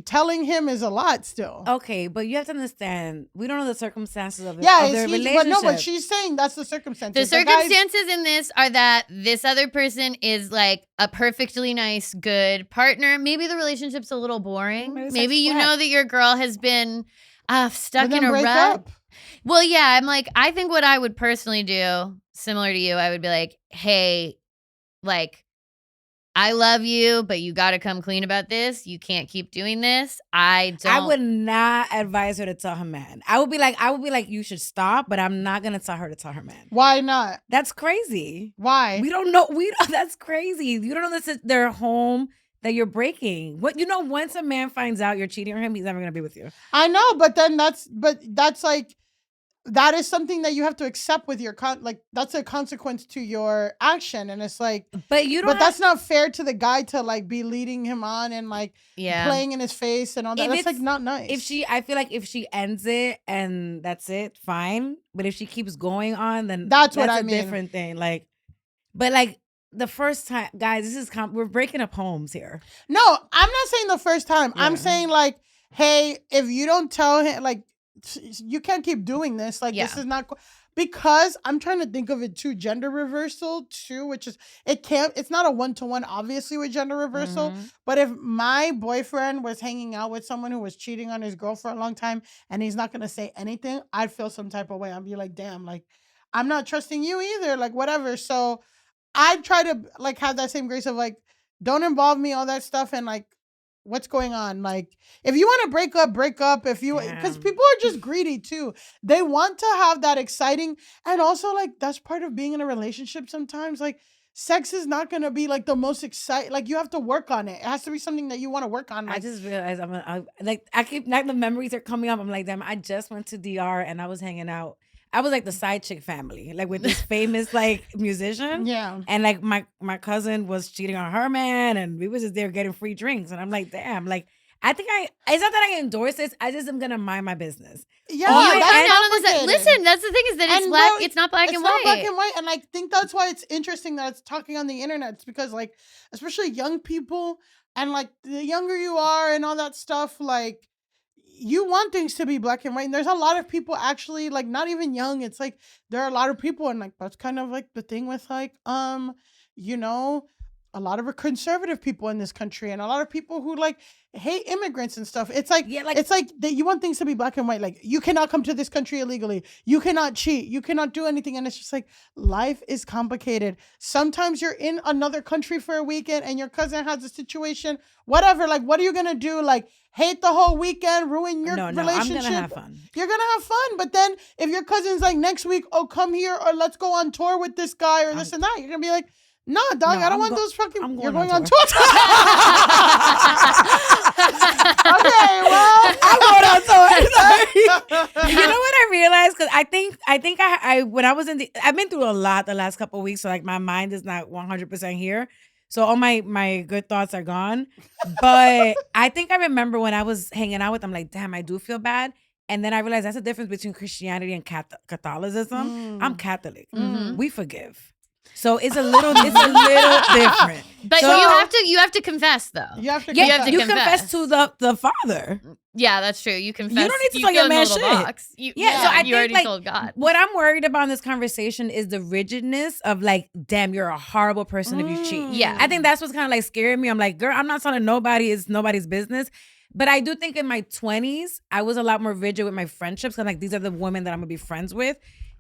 telling him is a lot still. Okay, but you have to understand, we don't know the circumstances of their relationship. But she's saying that's the circumstances. The circumstances in this are that this other person is like a perfectly nice, good partner. Maybe the relationship's a little boring. Maybe you know that your girl has been stuck in a rut. Well, yeah, I'm like, I think what I would personally do, similar to you, I would be like, hey, like, I love you, but you got to come clean about this. You can't keep doing this. I would not advise her to tell her man. I would be like, you should stop, but I'm not going to tell her to tell her man. Why not? That's crazy. Why? We don't know. That's crazy. You don't know this is their home that you're breaking. Once a man finds out you're cheating on him, he's never going to be with you. I know, but that's like, that is something that you have to accept with your that's a consequence to your action, and it's like, but that's not fair to the guy to like be leading him on and like playing in his face and all that. That's like not nice. I feel like if she ends it and that's it, fine. But if she keeps going on, then that's what I mean. Different thing. Like, but like the first time, guys, we're breaking up homes here. No, I'm not saying the first time. Yeah. I'm saying like, hey, if you don't tell him, like, you can't keep doing this. Like, this is not because I'm trying to think of it too. Gender reversal too, which is it's not a 1-to-1 obviously with gender reversal. But if my boyfriend was hanging out with someone who was cheating on his girl for a long time and he's not gonna say anything, I'd feel some type of way. I'd be like, damn, like I'm not trusting you either. Like whatever. So I'd try to like have that same grace of like, don't involve me, all that stuff, and like, what's going on? Like, if you want to break up. If you, because people are just greedy too. They want to have that exciting, and also like that's part of being in a relationship. Sometimes, like sex is not going to be like the most exciting. Like you have to work on it. It has to be something that you want to work on. Like, I just realized I keep like the memories are coming up. I'm like, damn, I just went to DR and I was hanging out. I was like the side chick family, like with this famous like musician. Yeah. And like my cousin was cheating on her man, and we was just there getting free drinks. And I'm like, damn, like I think it's not that I endorse this. I just am gonna mind my business. Yeah, listen, that's the thing is that it's black. It's not black and white. It's not black and white, and I think that's why it's interesting that it's talking on the internet. It's because like, especially young people, and like the younger you are, and all that stuff, like. You want things to be black and white, and there's a lot of people actually like not even young. It's like there are a lot of people, and like that's kind of like the thing with like you know, a lot of conservative people in this country, and a lot of people who like hate immigrants and stuff. It's like it's like that you want things to be black and white. Like you cannot come to this country illegally. You cannot cheat. You cannot do anything. And it's just like life is complicated. Sometimes you're in another country for a weekend, and your cousin has a situation. Whatever. Like, what are you gonna do? Like. Hate the whole weekend, ruin your relationship. I'm gonna have fun. You're gonna have fun, but then if your cousin's like next week, oh come here or let's go on tour with this guy or this and that, you're gonna be like, nah, dog, I don't want those fucking. You're going on tour. Okay, well, I'm going on tour. You know what I realized? Because I think I when I was I've been through a lot the last couple of weeks, so like my mind is not 100% here. So all my good thoughts are gone. But I think I remember when I was hanging out with them, like, damn, I do feel bad. And then I realized that's the difference between Christianity and Catholicism. I'm Catholic. We forgive. So it's a little different. But so, you have to confess though. You have to confess to the Father. Yeah, that's true. You confess. You don't need to tell your man shit. So I think already told God. What I'm worried about in this conversation is the rigidness of like, damn, you're a horrible person if you cheat. Yeah. I think that's what's kind of like scaring me. I'm like, girl, I'm not telling nobody. It's nobody's business. But I do think in my 20s, I was a lot more rigid with my friendships. Because like, these are the women that I'm going to be friends with.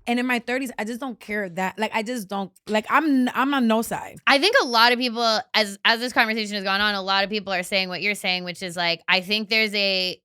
And in my 30s, I just don't care that. Like, I just don't. Like, I'm on no side. I think a lot of people, as this conversation has gone on, a lot of people are saying what you're saying, which is like, I think there's the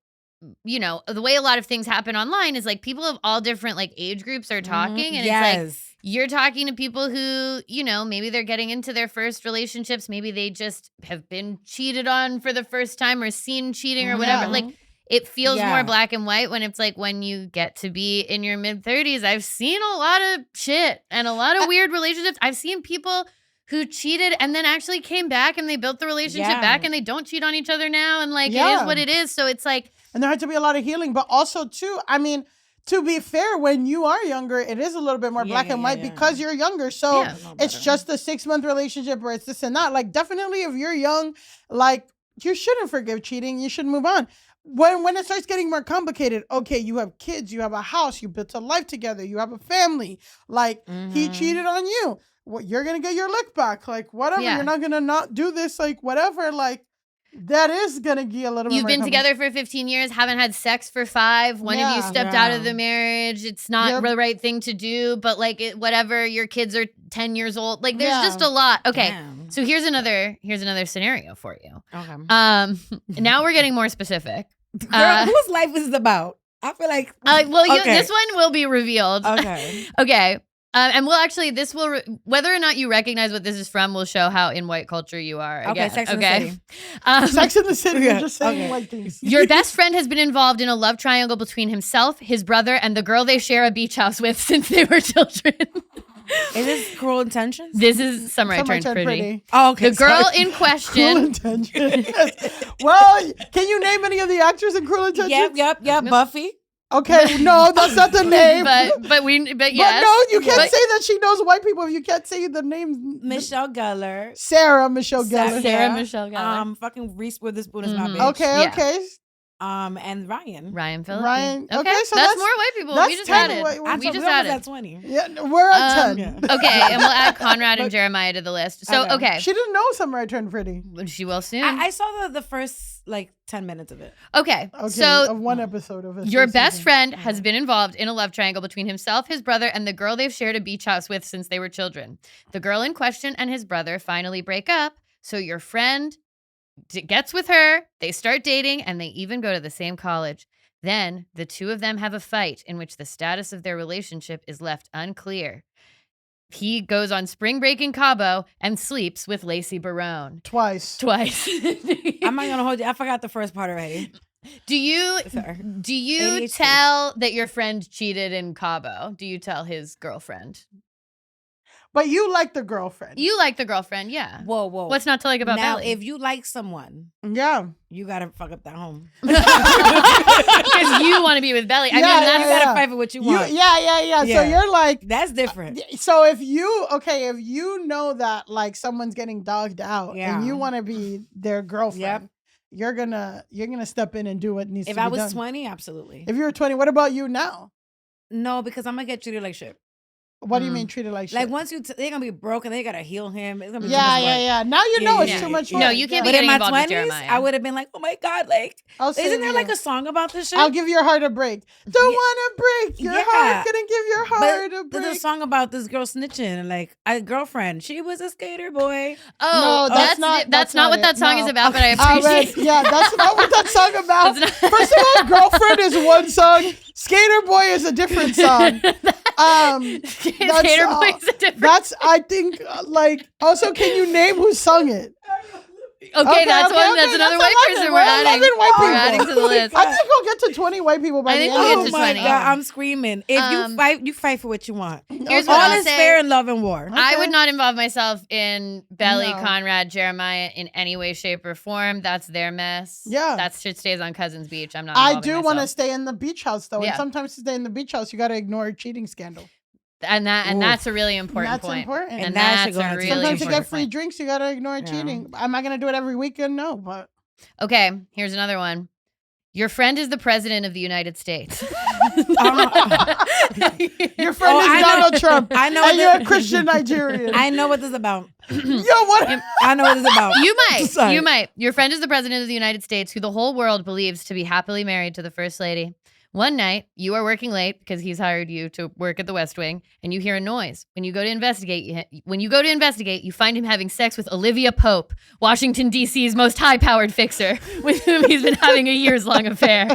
way a lot of things happen online is like people of all different like age groups are talking. And it's like, you're talking to people who, maybe they're getting into their first relationships. Maybe they just have been cheated on for the first time or seen cheating or whatever. Like, it feels more black and white when it's like when you get to be in your mid-30s. I've seen a lot of shit and a lot of weird relationships. I've seen people who cheated and then actually came back and they built the relationship back and they don't cheat on each other now. And like, it is what it is. So it's like. And there had to be a lot of healing. But also, too, I mean, to be fair, when you are younger, it is a little bit more black and white because you're younger. So it's just a 6-month relationship where it's this and that. Like, definitely if you're young, like, you shouldn't forgive cheating. You should move on. When it starts getting more complicated, okay, you have kids, you have a house, you built a life together, you have a family. Like, he cheated on you. Well, you're going to get your lick back. Like, whatever. You're not going to not do this. Like, whatever. Like, that is going to be a little bit You've been together for 15 years, haven't had sex for 5. One of you stepped out of the marriage. It's not the right thing to do, but like whatever, your kids are 10 years old. Like there's just a lot. Okay. Damn. So here's another scenario for you. Okay. Now we're getting more specific. Girl, whose life is it about? I feel like this one will be revealed. Okay. Okay. And we'll actually, whether or not you recognize what this is from will show how in white culture you are. Again. Sex in the City. Sex in the City. You're just saying white things. Your best friend has been involved in a love triangle between himself, his brother, and the girl they share a beach house with since they were children. Is this Cruel Intentions? This is Summer I Turned Pretty. Oh, okay. The girl in question. Cruel Intentions. Well, can you name any of the actors in Cruel Intentions? Yep. Buffy. Okay, no, that's not the name. but yes. But no, you can't say that she knows white people if you can't say the names. Michelle Gellar. Sarah Michelle Gellar. Sarah Michelle Gellar. Fucking Reese Witherspoon is my bitch. Okay. And Ryan Phillippe. Okay, so that's more white people. We just added. We just added. At 20. Yeah, we're at 10. Okay, and we'll add Conrad and Jeremiah to the list. So okay. She didn't know Summer I Turned Pretty. She will soon. I saw the first like 10 minutes of it. Okay. So of one episode of it. Your best friend has been involved in a love triangle between himself, his brother, and the girl they've shared a beach house with since they were children. The girl in question and his brother finally break up. So your friend gets with her, they start dating, and they even go to the same college. Then the two of them have a fight in which the status of their relationship is left unclear. he goes on spring break in Cabo and sleeps with Lacey Barone. Twice. I'm not gonna hold you. I forgot the first part already. Do you ADHD. tell that your friend cheated in Cabo? Do you tell his girlfriend? But you like the girlfriend. You like the girlfriend, yeah. Whoa. What's not to like about now, Belly? if you like someone, Yeah. you gotta fuck up that home. Because you want to be with Belly. I mean, You gotta fight for what you want. Yeah. So you're like, that's different. so if you know that like someone's getting dogged out and you want to be their girlfriend, you're gonna step in and do what needs to be done. If I was 20, absolutely. If you were 20, what about you now? No, because I'm gonna get treated like shit. What do you mean treated like shit? Like once they're gonna be broken, they gotta heal him. It's gonna be too much work. Yeah. Now you know it's too much work. No, you can't be But in getting my involved with 20s, Jeremiah. I would have been like, oh my God, like, isn't there like a song about this shit? I'll give your heart a break. Don't want to break your heart. Gonna give your heart a break. There's a song about this girl snitching, like a girlfriend. She was a skater boy. Oh, no, that's not what that song is about, but I appreciate it. Yeah, that's not what that song about. First of all, Girlfriend is one song. Skater Boy is a different song. Skater Boy is a different That's, I think, like, also, can you name who sung it? Okay, that's another white person we're adding. We're adding to the list. I think we'll get to 20 white people by the end. we'll get to Oh my 20. God, I'm screaming. If you fight for what you want. Here's All what I'll is say. fair in love and war. I would not involve myself in Belly, Conrad, Jeremiah in any way, shape, or form. That's their mess. Yeah. That shit stays on Cousins Beach. I'm not I do want want to stay in the beach house, though. Yeah. And sometimes to stay in the beach house, you got to ignore a cheating scandal. And that's a really important point. That's important. And that that's should go a on really Sometimes to important get free point. drinks, you got to ignore cheating. Am I going to do it every weekend? No, but. Okay, here's another one. Your friend is the president of the United States. Your friend is Donald Trump. I know. And you're a Christian Nigerian. I know what this is about. Yo, what? I know what this is about. You might. Your friend is the president of the United States, who the whole world believes to be happily married to the first lady. One night, you are working late because he's hired you to work at the West Wing, and you hear a noise. When you go to investigate, you find him having sex with Olivia Pope, Washington, D.C.'s most high-powered fixer, with whom he's been having a years-long affair.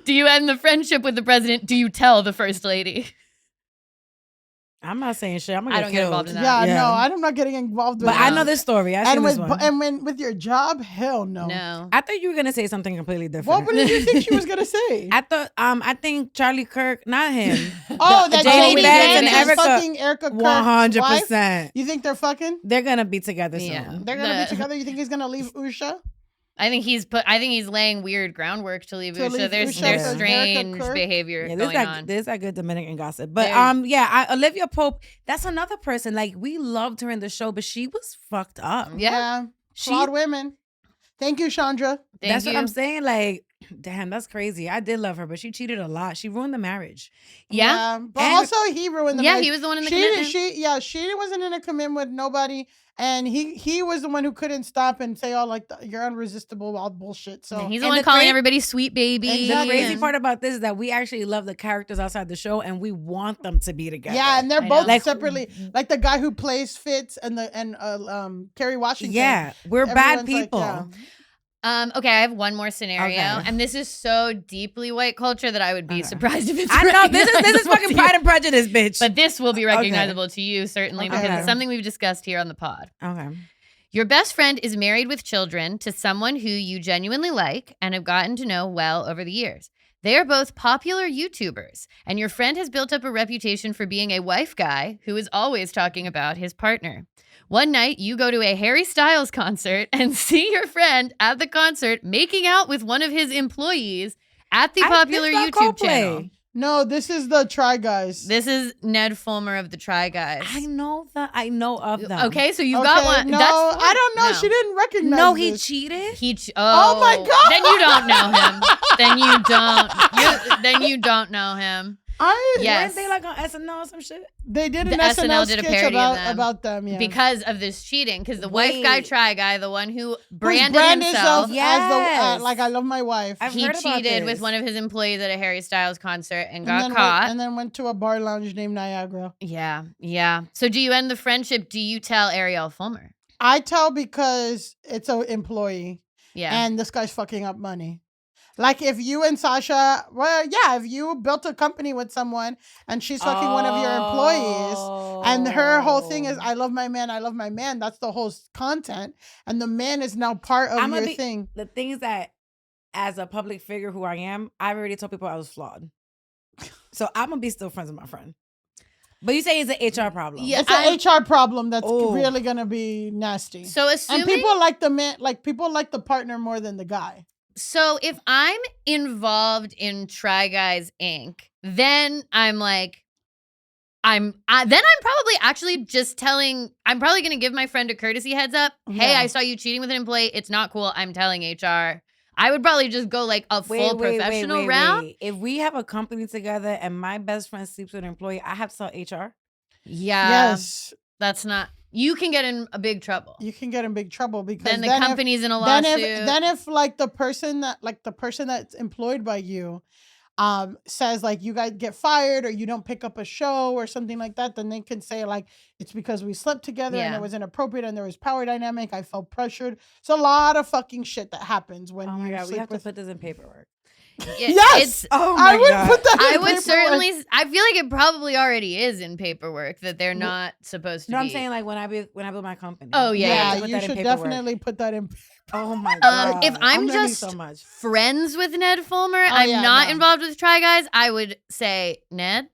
Do you end the friendship with the president? Do you tell the first lady? I'm not saying shit. I'm gonna I don't get involved in that. Yeah, no, I'm not getting involved with But that. I know this story. With your job, hell no. No. I thought you were gonna say something completely different. What did you think she was gonna say? I think Charlie Kirk, not him. Oh, that Jamie Jamie Bennett Bennett and is fucking Erica Kirk's 100%. wife? You think they're fucking? They're gonna be together soon. Yeah. They're gonna be together. You think he's gonna leave Usha? I think he's laying weird groundwork to leave Usha. There's Usha strange behavior going on. There's that good Dominican gossip. But Olivia Pope, that's another person. Like, we loved her in the show, but she was fucked up. Yeah. Flawed women. Thank you, Chandra. That's what I'm saying. Like, damn, that's crazy. I did love her, but she cheated a lot. She ruined the marriage. Yeah. But also he ruined the marriage. Yeah, he was the one in the commitment. She wasn't in a commitment with nobody. And he was the one who couldn't stop and say all like you're unresistible, all bullshit. So he's the one calling everybody sweet baby. The crazy part about this is that we actually love the characters outside the show, and we want them to be together. Yeah, and they're both separately, like the guy who plays Fitz and Kerry Washington. Yeah, we're bad people. Like, Okay, I have one more scenario, and this is so deeply white culture that I would be surprised if it's. I know this is fucking Pride and Prejudice, bitch. But this will be recognizable to you certainly because it's something we've discussed here on the pod. Okay. Your best friend is married with children to someone who you genuinely like and have gotten to know well over the years. They are both popular YouTubers, and your friend has built up a reputation for being a wife guy who is always talking about his partner. One night, you go to a Harry Styles concert and see your friend at the concert making out with one of his employees at the popular YouTube channel. No, this is the Try Guys. This is Ned Fulmer of the Try Guys. I know of them. Okay, so you've got one. No, I don't know. No. She didn't recognize. No, he cheated. Oh my God. Then you don't know him. Then you don't know him. Weren't they like on SNL or some shit? They did an SNL did a sketch parody about them, yeah. Because of this cheating, because the wife guy, Try Guy, the one who branded himself as like I love my wife. He cheated with one of his employees at a Harry Styles concert and got caught. And then went to a bar lounge named Niagara. Yeah. So do you end the friendship? Do you tell Ariel Fulmer? I tell because it's an employee. Yeah. And this guy's fucking up money. Like if you and Sasha, if you built a company with someone and she's fucking one of your employees, and her whole thing is, I love my man. That's the whole content. And the man is now part of your thing. The thing is that as a public figure who I am, I've already told people I was flawed. So I'm going to be still friends with my friend. But you say it's an HR problem. Yeah, it's an HR problem that's really going to be nasty. So assuming... And people like the man, people like the partner more than the guy. So if I'm involved in Try Guys Inc., then I'm like, then I'm probably actually just I'm probably going to give my friend a courtesy heads up. Hey, I saw you cheating with an employee. It's not cool. I'm telling HR. I would probably just go like a full professional route. If we have a company together and my best friend sleeps with an employee, I have to tell HR. Yeah. Yes. That's not... You can get in a big trouble. You can get in big trouble because then the company's in a lawsuit. Then if like the person that's employed by you says like you guys get fired or you don't pick up a show or something like that, then they can say like it's because we slept together and it was inappropriate and there was power dynamic. I felt pressured. It's a lot of fucking shit that happens when we have to put this in paperwork. Yes. I would put that in paperwork. Certainly. I feel like it probably already is in paperwork that they're not supposed to. No, I'm saying like when I build my company. Oh yeah, you should definitely put that in. Oh my god. If I'm just friends with Ned Fulmer, I'm not involved with Try Guys. I would say, Ned,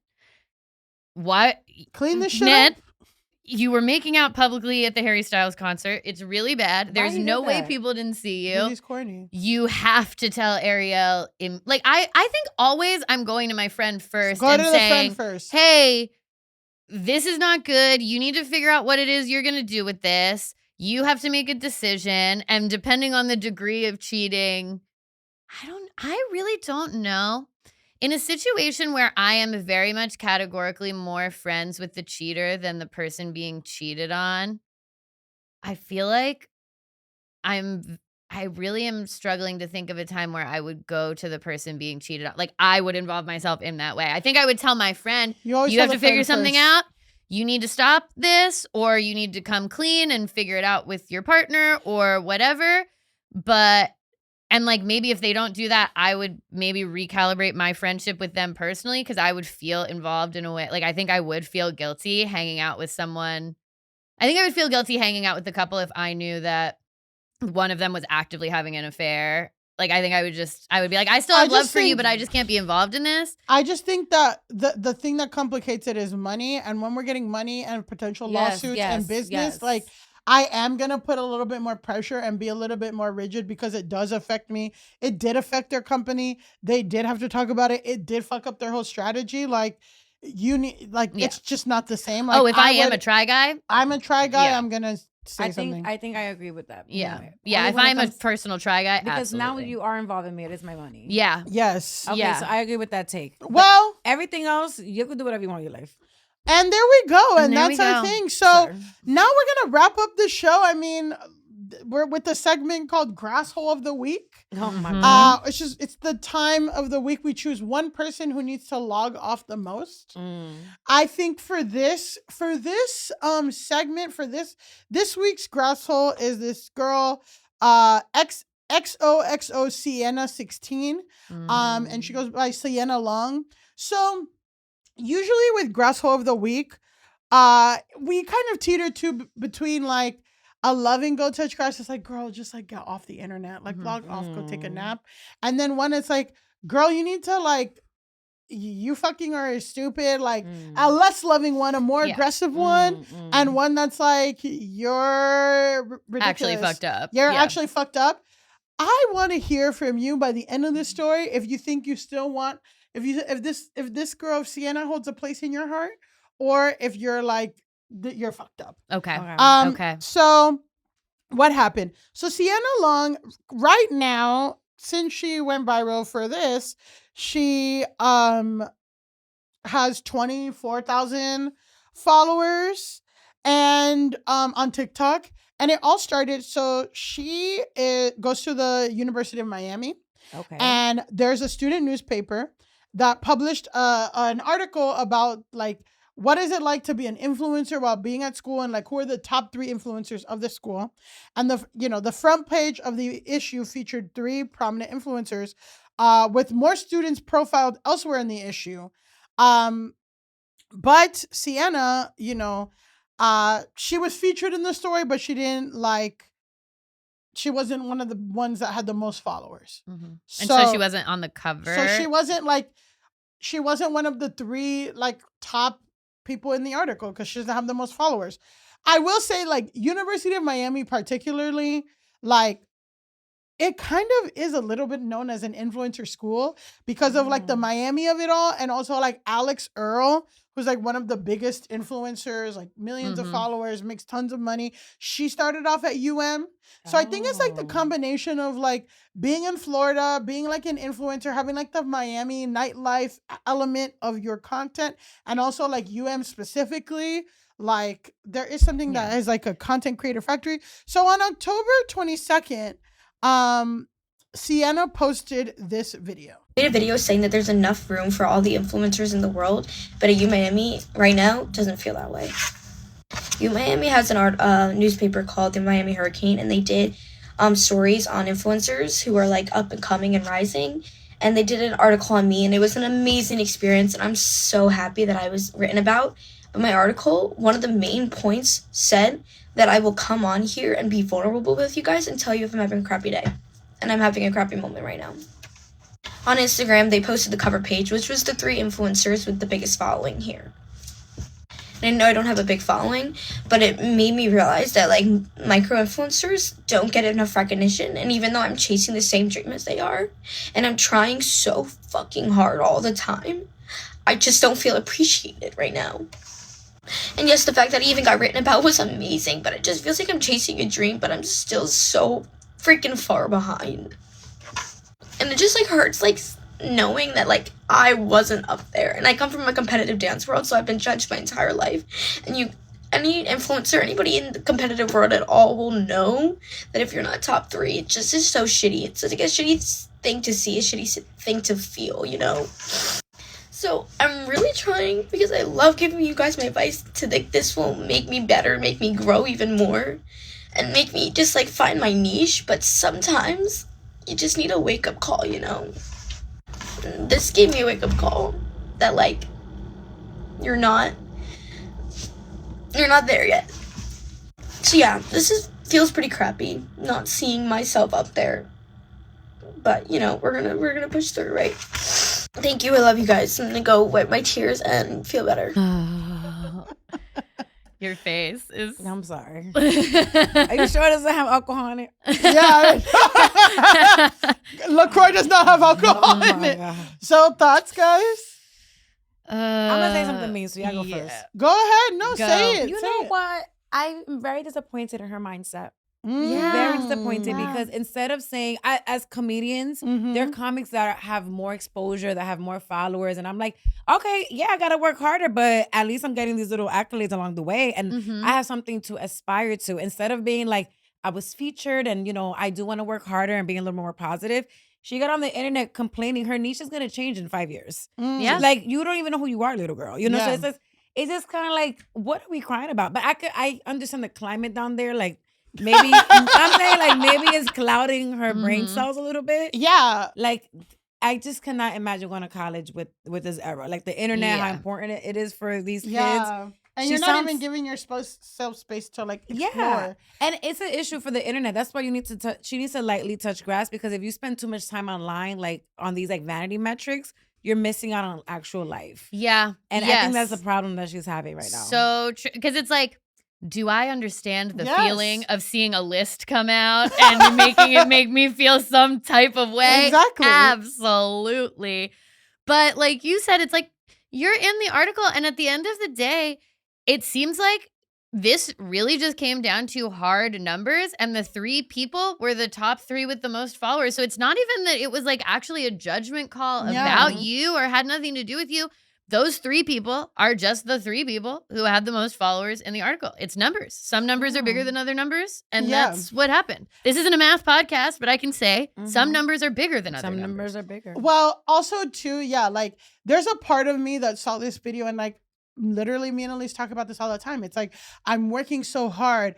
what? Clean the shit Ned, up. You were making out publicly at the Harry Styles concert. It's really bad. There's no way people didn't see you. He's corny. You have to tell Ariel. I think always I'm going to my friend first and saying, hey, this is not good. You need to figure out what it is you're going to do with this. You have to make a decision. And depending on the degree of cheating, I really don't know. In a situation where I am very much categorically more friends with the cheater than the person being cheated on, I feel like I really am struggling to think of a time where I would go to the person being cheated on. Like I would involve myself in that way. I think I would tell my friend, you have to figure something out. You need to stop this, or you need to come clean and figure it out with your partner or whatever. And like maybe if they don't do that, I would maybe recalibrate my friendship with them personally because I would feel involved in a way. Like I think I would feel guilty hanging out with someone. I think I would feel guilty hanging out with the couple if I knew that one of them was actively having an affair. Like I think I would be like, I still have love for you, but I just can't be involved in this. I just think that the thing that complicates it is money. And when we're getting money and potential lawsuits and business, like I am going to put a little bit more pressure and be a little bit more rigid because it does affect me. It did affect their company. They did have to talk about it. It did fuck up their whole strategy. Like it's just not the same. Like, if I am a Try Guy. I'm a Try Guy. I'm going to say something. I think I agree with that. Yeah. Yeah. If I'm a personal Try Guy. Because now you are involved in me. It is my money. Yeah. Yes. Okay. So I agree with that take. Well, everything else, you can do whatever you want in your life. And there we go. And that's our thing. So now we're going to wrap up the show. I mean, we're with the segment called Grasshole of the Week. Oh my God. It's the time of the week we choose one person who needs to log off the most. I think for this segment, for this week's Grasshole is this girl, XOXO Sienna 16. And she goes by Sienna Long. So usually with Grasshole of the Week, we kind of teeter between like a loving go touch grass. It's like, girl, just like get off the internet, like log off, go take a nap. And then one it's like, girl, you need to like, you fucking are stupid. Like a less loving one, a more aggressive one, and one that's like, you're ridiculous. Actually fucked up. You're actually fucked up. I want to hear from you by the end of this story if you think you still want. If this girl Sienna holds a place in your heart, or if you're like you're fucked up. Okay. Okay. So what happened? So Sienna Long, right now, since she went viral for this, she has 24,000 followers and on TikTok, and it all started. So she goes to the University of Miami. Okay. And there's a student newspaper that published an article about like what is it like to be an influencer while being at school, and like who are the top 3 influencers of the school. And the front page of the issue featured 3 prominent influencers, with more students profiled elsewhere in the issue. But Sienna, you know, she was featured in the story, but she wasn't one of the ones that had the most followers. Mm-hmm. And so she wasn't on the cover. So she wasn't one of the 3 like top people in the article because she doesn't have the most followers. I will say, like, University of Miami particularly, like, it kind of is a little bit known as an influencer school because of like the Miami of it all. And also like Alex Earl, who's like one of the biggest influencers, like millions of followers, makes tons of money. She started off at UM. So I think it's like the combination of like being in Florida, being like an influencer, having like the Miami nightlife element of your content, and also like UM specifically. Like there is something that is like a content creator factory. So on October 22nd, Sienna posted this video. I made a video saying that there's enough room for all the influencers in the world, but at UMiami right now doesn't feel that way. UMiami has an newspaper called the Miami Hurricane, and they did stories on influencers who are like up and coming and rising, and they did an article on me, and it was an amazing experience, and I'm so happy that I was written about. But my article, one of the main points said that I will come on here and be vulnerable with you guys and tell you if I'm having a crappy day. And I'm having a crappy moment right now. On Instagram, they posted the cover page, which was the 3 influencers with the biggest following here. And I know I don't have a big following, but it made me realize that like micro-influencers don't get enough recognition. And even though I'm chasing the same dream as they are, and I'm trying so fucking hard all the time, I just don't feel appreciated right now. And yes, the fact that I even got written about was amazing, but it just feels like I'm chasing a dream, but I'm still so freaking far behind. And it just like hurts, like knowing that like I wasn't up there. And I come from a competitive dance world, so I've been judged my entire life. And any influencer, anybody in the competitive world at all will know that if you're not top 3, it just is so shitty. It's like a shitty thing to see, a shitty thing to feel, you know? So I'm really trying, because I love giving you guys my advice, to think this will make me better, make me grow even more, and make me just like find my niche. But sometimes you just need a wake-up call, you know? This gave me a wake-up call that like you're not there yet. So yeah, feels pretty crappy not seeing myself up there. But you know, we're gonna push through, right? Thank you. I love you guys. I'm gonna go wipe my tears and feel better. Your face is... I'm sorry. Are you sure it doesn't have alcohol in it? Yeah. LaCroix does not have alcohol in it. God. So thoughts, guys? I'm gonna say something mean, so y'all go first. Go ahead. No, say it. You know what? I'm very disappointed in her mindset. Very disappointed because instead of saying, as comedians, there are comics that have more exposure, that have more followers, and I'm like, okay, yeah, I gotta work harder, but at least I'm getting these little accolades along the way, and I have something to aspire to. Instead of being like, I was featured, and you know, I do want to work harder and being a little more positive. She got on the internet complaining her niche is gonna change in 5 years. Yeah, like you don't even know who you are, little girl. You know, so it's just kind of like, what are we crying about? But I understand the climate down there, like. Maybe I'm saying like maybe it's clouding her brain cells a little bit. Yeah, like I just cannot imagine going to college with this era. Like the internet, how important it is for these kids. And you're not even giving yourself space to like explore. Yeah, and it's an issue for the internet. That's why you need to. She needs to lightly touch grass, because if you spend too much time online, like on these like vanity metrics, you're missing out on actual life. Yeah, and I think that's the problem that she's having right now. So true, because it's like, do I understand the feeling of seeing a list come out and making it make me feel some type of way? Exactly. Absolutely. But like you said, it's like you're in the article, and at the end of the day, it seems like this really just came down to hard numbers, and the 3 people were the top 3 with the most followers. So it's not even that it was like actually a judgment call about you or had nothing to do with you. Those 3 people are just the 3 people who had the most followers in the article. It's numbers. Some numbers are bigger than other numbers, and that's what happened. This isn't a math podcast, but I can say some numbers are bigger than other numbers. Some numbers are bigger. Well, also too, like there's a part of me that saw this video and like literally, me and Elise talk about this all the time. It's like, I'm working so hard.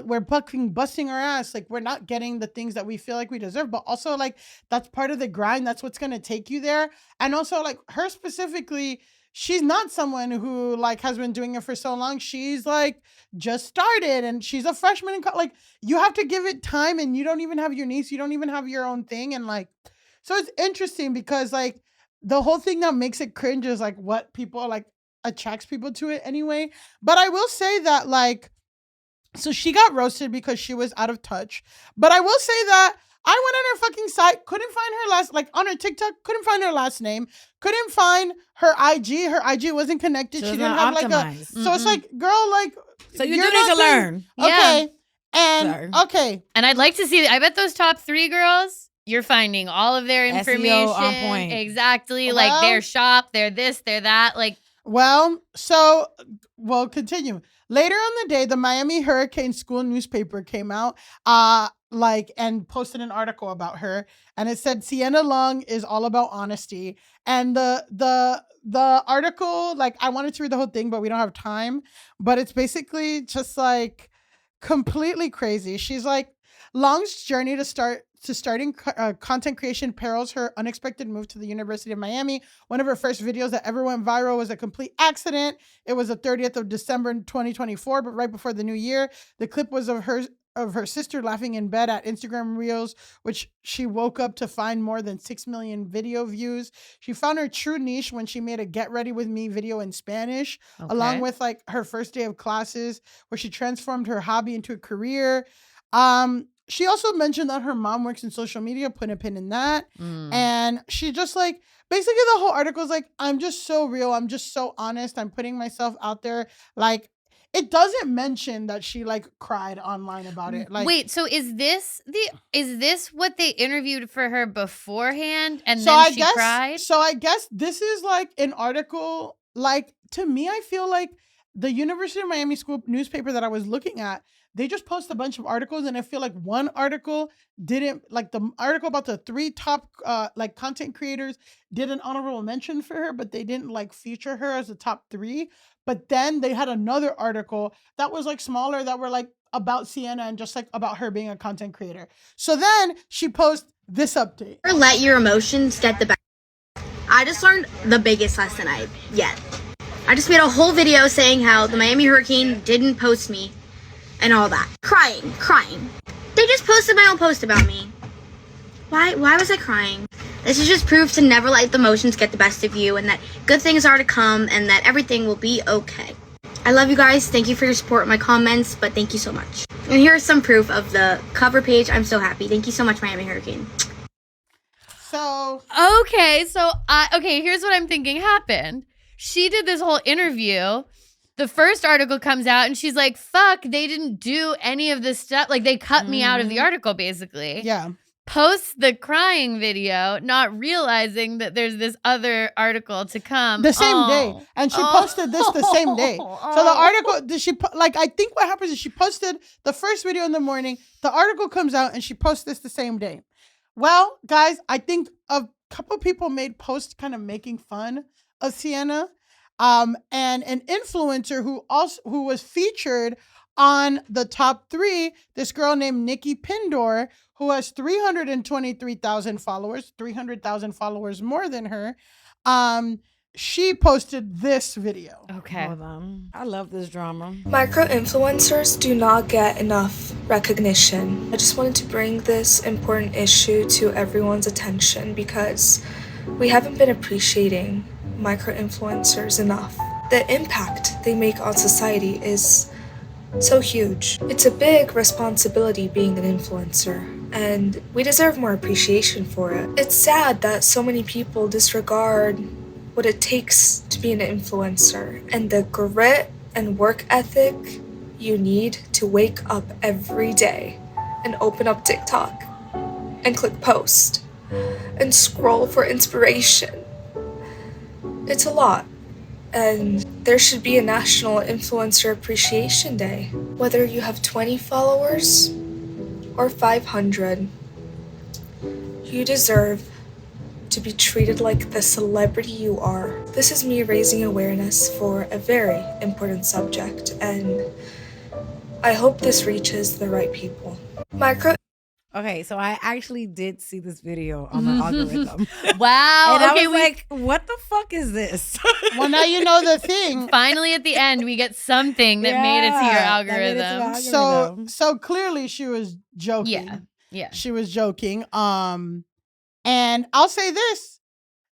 We're busting our ass. Like, we're not getting the things that we feel like we deserve, but also like, that's part of the grind. That's what's going to take you there. And also like her specifically, she's not someone who like has been doing it for so long. She's like just started and she's a freshman in like, you have to give it time, and you don't even have your niece. You don't even have your own thing. And like, so it's interesting because like the whole thing that makes it cringe is like what people like attracts people to it anyway. But I will say that like, so she got roasted because she was out of touch. But I will say that I went on her fucking site, couldn't find her last, like on her TikTok, couldn't find her last name, couldn't find her IG. Her IG wasn't connected. She didn't have like a, so it's like, girl, like, so you do need to learn. Okay. Yeah. And okay. And I'd like to see, I bet those top 3 girls, you're finding all of their information. SEO on point. Exactly. Well, like their shop, their this, their that. Like, well, so we'll continue. Later on the day, the Miami Hurricane School newspaper came out, and posted an article about her, and it said Sienna Long is all about honesty. And the article, like, I wanted to read the whole thing, but we don't have time. But it's basically just like completely crazy. She's like, Long's journey to starting content creation perils her unexpected move to the University of Miami. One of her first videos that ever went viral was a complete accident. It was the 30th of December in 2024, but right before the new year. The clip was of her sister laughing in bed at Instagram Reels, which she woke up to find more than 6 million video views. She found her true niche when she made a Get Ready With Me video in Spanish, along with like her first day of classes, where she transformed her hobby into a career. She also mentioned that her mom works in social media, put a pin in that. And she just like, basically the whole article is like, I'm just so real. I'm just so honest. I'm putting myself out there. Like, it doesn't mention that she like cried online about it. Like, wait, so is this what they interviewed for her beforehand and then she cried? So I guess this is like an article, like, to me, I feel like the University of Miami School newspaper that I was looking at, they just post a bunch of articles, and I feel like one article didn't, like the article about the 3 top like content creators did an honorable mention for her, but they didn't like feature her as the top 3. But then they had another article that was like smaller that were like about Sienna and just like about her being a content creator. So then she posts this update. Let your emotions get the best. I just learned the biggest lesson yet. I just made a whole video saying how the Miami Hurricane didn't post me and all that. Crying. They just posted my own post about me. Why was I crying? This is just proof to never let the emotions get the best of you, and that good things are to come, and that everything will be okay. I love you guys. Thank you for your support in my comments, but thank you so much. And here's some proof of the cover page. I'm so happy. Thank you so much, Miami Hurricane. So okay, here's what I'm thinking happened. She did this whole interview. The first article comes out and she's like, fuck, they didn't do any of this stuff. Like, they cut me out of the article, basically. Yeah. Posts the crying video, not realizing that there's this other article to come. The same day. And she posted this the same day. So the article, I think what happens is she posted the first video in the morning. The article comes out and she posts this the same day. Well, guys, I think a couple people made posts kind of making fun of Sienna. And an influencer who was featured on the top 3, this girl named Nicki Minaj, who has 323,000 followers, 300,000 followers more than her. She posted this video. Okay. Hold on. I love this drama. Micro-influencers do not get enough recognition. I just wanted to bring this important issue to everyone's attention because we haven't been appreciating micro-influencers enough. The impact they make on society is so huge. It's a big responsibility being an influencer, and we deserve more appreciation for it. It's sad that so many people disregard what it takes to be an influencer and the grit and work ethic you need to wake up every day and open up TikTok and click post and scroll for inspiration. It's a lot, and there should be a National Influencer Appreciation Day. Whether you have 20 followers or 500, you deserve to be treated like the celebrity you are. This is me raising awareness for a very important subject, and I hope this reaches the right people. Okay, so I actually did see this video on my algorithm. Wow. And okay, I was like, what the fuck is this? Well, now you know the thing. Finally, at the end, we get something that made it to your algorithm. So clearly she was joking. Yeah. She was joking. And I'll say this.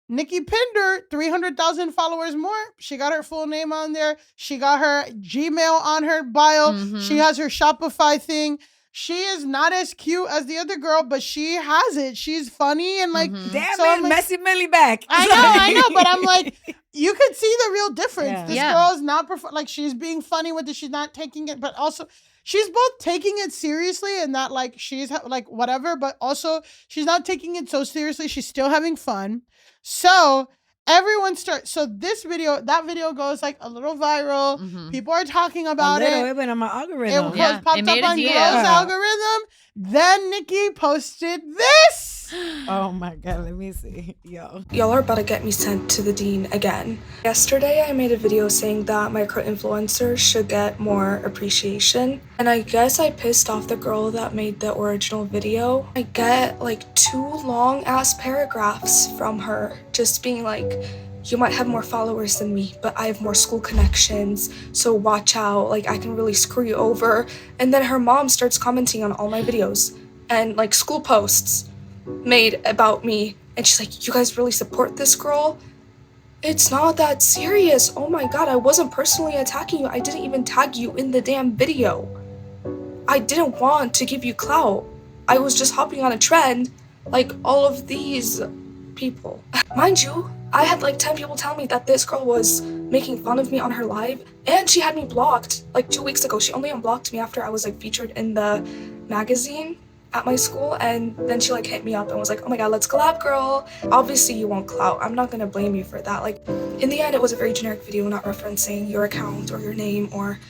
Nicki Pinder, 300,000 followers more. She got her full name on there. She got her Gmail on her bio. She has her Shopify thing. She is not as cute as the other girl, but she has it. She's funny and like, damn so it, Messy Millie back. I know, but I'm like, you could see the real difference. Yeah. This girl is not like she's being funny with it. She's not taking it, but also she's both taking it seriously and not like she's like whatever, but also she's not taking it so seriously. She's still having fun. So everyone starts. So that video goes like a little viral. People are talking about it. It went on my algorithm. It popped up on girls' algorithm. Then Nicki posted this. Oh my God, let me see. Y'all are about to get me sent to the dean again. Yesterday, I made a video saying that micro-influencers should get more appreciation. And I guess I pissed off the girl that made the original video. I get like 2 long-ass paragraphs from her just being like, you might have more followers than me, but I have more school connections, so watch out, like I can really screw you over. And then her mom starts commenting on all my videos and like school posts made about me, and she's like, you guys really support this girl? It's not that serious. Oh my God, I wasn't personally attacking you. I didn't even tag you in the damn video. I didn't want to give you clout. I was just hopping on a trend like all of these people. Mind you, I had like 10 people tell me that this girl was making fun of me on her live, and she had me blocked like 2 weeks ago. She only unblocked me after I was like featured in the magazine at my school, and then she like hit me up and was like, oh my God, let's collab, girl. Obviously you want clout. I'm not gonna blame you for that. Like in the end, it was a very generic video, not referencing your account or your name or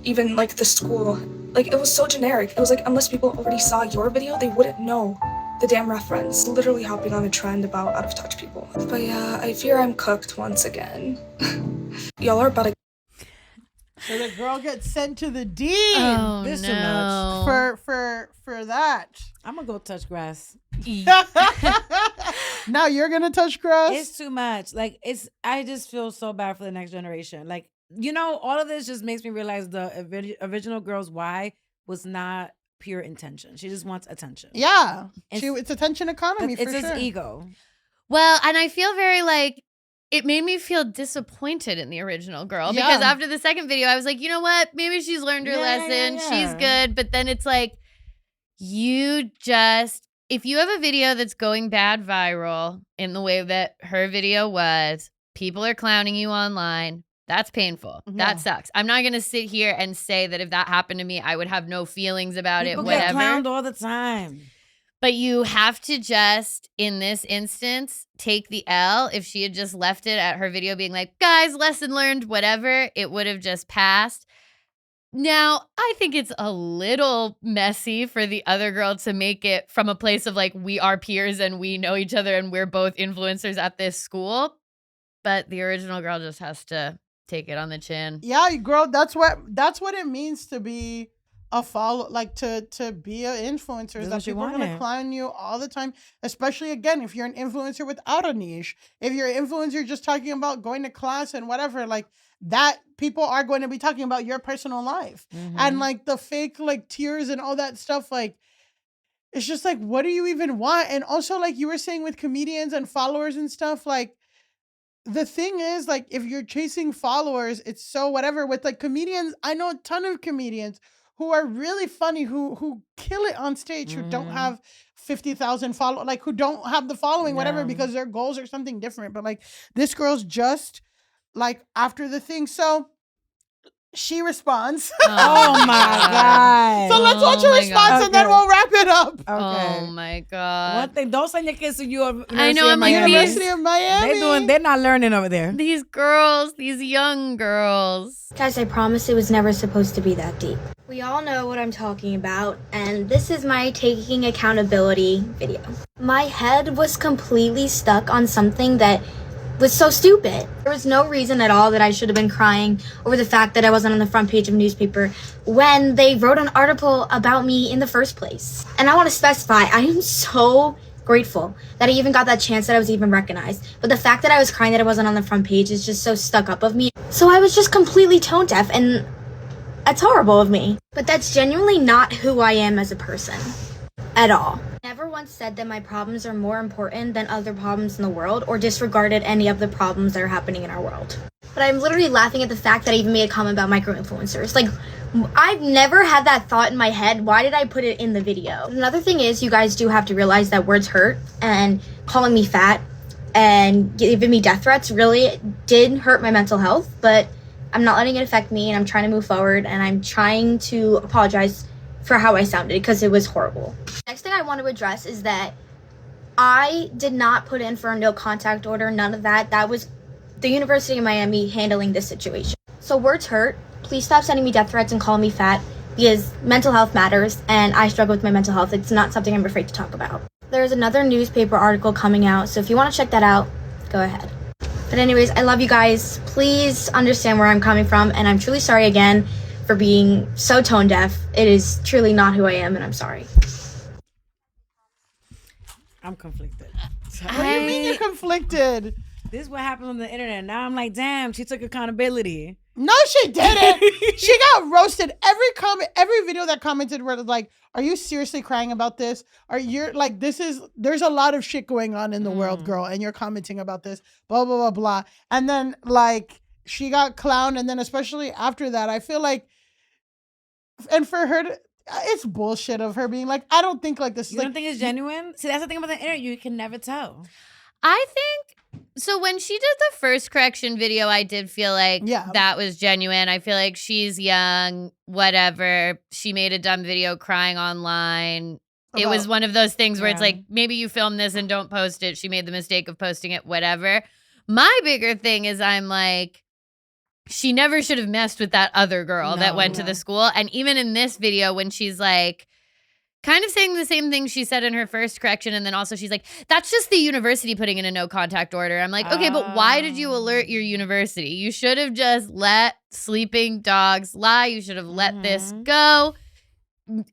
even like the school. Like it was so generic. It was like, unless people already saw your video, they wouldn't know the damn reference. Literally hopping on a trend about out of touch people. But yeah, I fear I'm cooked once again. Y'all are about to. So the girl gets sent to the dean. Oh, This no. too much. For that. I'm gonna go touch grass. Now you're gonna touch grass? It's too much. Like I just feel so bad for the next generation. Like, all of this just makes me realize the original girl's why was not pure intention. She just wants attention. Yeah. It's attention economy for sure. It's just ego. Well, and I feel very like, it made me feel disappointed in the original girl because after the second video, I was like, you know what? Maybe she's learned her lesson. She's good. But then it's like, if you have a video that's going bad viral in the way that her video was, people are clowning you online. That's painful. That sucks. I'm not going to sit here and say that if that happened to me, I would have no feelings about it, whatever. People get clowned all the time. But you have to just, in this instance, take the L. If she had just left it at her video being like, guys, lesson learned, whatever, it would have just passed. Now, I think it's a little messy for the other girl to make it from a place of like, we are peers and we know each other and we're both influencers at this school. But the original girl just has to take it on the chin. Yeah, girl, that's what it means to be a follow, like to be an influencer. Is that people are gonna clown you all the time, especially again if you're an influencer without a niche. If you're an influencer just talking about going to class and whatever, like that, people are going to be talking about your personal life and like the fake like tears and all that stuff. Like it's just like, what do you even want? And also, like you were saying with comedians and followers and stuff, like the thing is, like if you're chasing followers, it's so whatever. With like comedians, I know a ton of comedians who are really funny, who kill it on stage, who don't have 50,000 followers, like who don't have the following, whatever, because their goals are something different. But like this girl's just like after the thing. So she responds. Oh my God. So let's watch her response and then we'll wrap it up. Okay. Oh my God. One thing, don't send your kids to I know, I'm like, University of Miami. They're not learning over there. These girls, these young girls. Guys, I promise it was never supposed to be that deep. We all know what I'm talking about, and this is my taking accountability video. My head was completely stuck on something that was so stupid. There was no reason at all that I should have been crying over the fact that I wasn't on the front page of a newspaper when they wrote an article about me in the first place. And I want to specify, I am so grateful that I even got that chance, that I was even recognized. But the fact that I was crying that I wasn't on the front page is just so stuck up of me. So I was just completely tone deaf, and that's horrible of me. But that's genuinely not who I am as a person. At all. Never once said that my problems are more important than other problems in the world, or disregarded any of the problems that are happening in our world. But I'm literally laughing at the fact that I even made a comment about micro-influencers. Like, I've never had that thought in my head. Why did I put it in the video? Another thing is, you guys do have to realize that words hurt, and calling me fat and giving me death threats really did hurt my mental health, but I'm not letting it affect me, and I'm trying to move forward, and I'm trying to apologize for how I sounded, because it was horrible. Next thing I want to address is that I did not put in for a no contact order, none of that. That was the University of Miami handling this situation. So words hurt. Please stop sending me death threats and calling me fat, because mental health matters, and I struggle with my mental health. It's not something I'm afraid to talk about. There's another newspaper article coming out, so if you want to check that out, go ahead. But anyways, I love you guys. Please understand where I'm coming from, and I'm truly sorry again for being so tone deaf. It is truly not who I am, and I'm sorry. I'm conflicted. What do you mean you're conflicted? This is what happened on the internet. Now I'm like, damn, she took accountability. No, she didn't. She got roasted. Every video that commented were like, "Are you seriously crying about this? Are you like there's a lot of shit going on in the world, girl, and you're commenting about this, blah blah blah blah." And then like she got clowned, and then especially after that, I feel like, and for her to, it's bullshit of her being like, I don't think like this. You don't think it's genuine? See, that's the thing about the internet. You can never tell. I think so. When she did the first correction video, I did feel like that was genuine. I feel like she's young, whatever. She made a dumb video crying online. It was one of those things where it's like, maybe you film this and don't post it. She made the mistake of posting it, whatever. My bigger thing is I'm like, she never should have messed with that other girl that went to the school. And even in this video, when she's like, kind of saying the same thing she said in her first correction, and then also she's like, that's just the university putting in a no contact order. I'm like, okay, but why did you alert your university? You should have just let sleeping dogs lie. You should have let this go.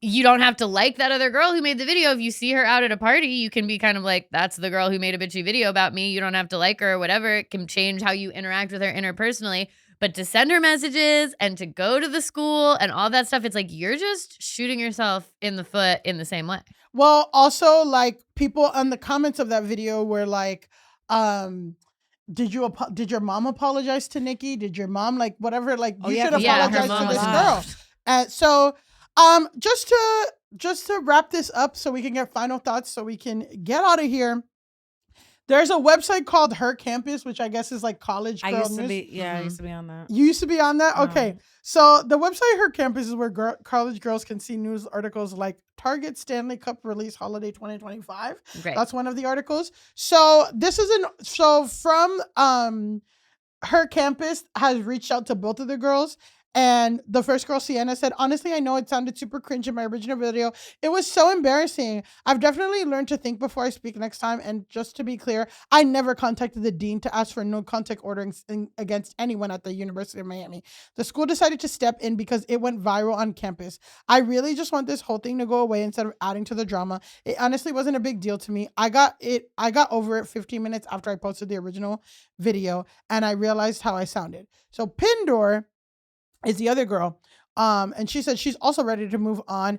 You don't have to like that other girl who made the video. If you see her out at a party, you can be kind of like, that's the girl who made a bitchy video about me. You don't have to like her or whatever. It can change how you interact with her interpersonally. But to send her messages and to go to the school and all that stuff, it's like you're just shooting yourself in the foot in the same way. Well, also, like, people on the comments of that video were like, did your mom apologize to Nicki? Did your mom, like, whatever, like, you should apologize to this girl. And so just to wrap this up so we can get final thoughts so we can get out of here. There's a website called Her Campus, which I guess is like college girl news. I used to be on that. You used to be on that? Okay. So the website Her Campus is where college girls can see news articles like Target Stanley Cup release holiday 2025. Great. That's one of the articles. So from Her Campus has reached out to both of the girls. And the first girl, Sienna, said, honestly, I know it sounded super cringe in my original video. It was so embarrassing. I've definitely learned to think before I speak next time. And just to be clear, I never contacted the dean to ask for no contact ordering against anyone at the University of Miami. The school decided to step in because it went viral on campus. I really just want this whole thing to go away instead of adding to the drama. It honestly wasn't a big deal to me. I got over it 15 minutes after I posted the original video, and I realized how I sounded. So Pindor is the other girl. And she said she's also ready to move on.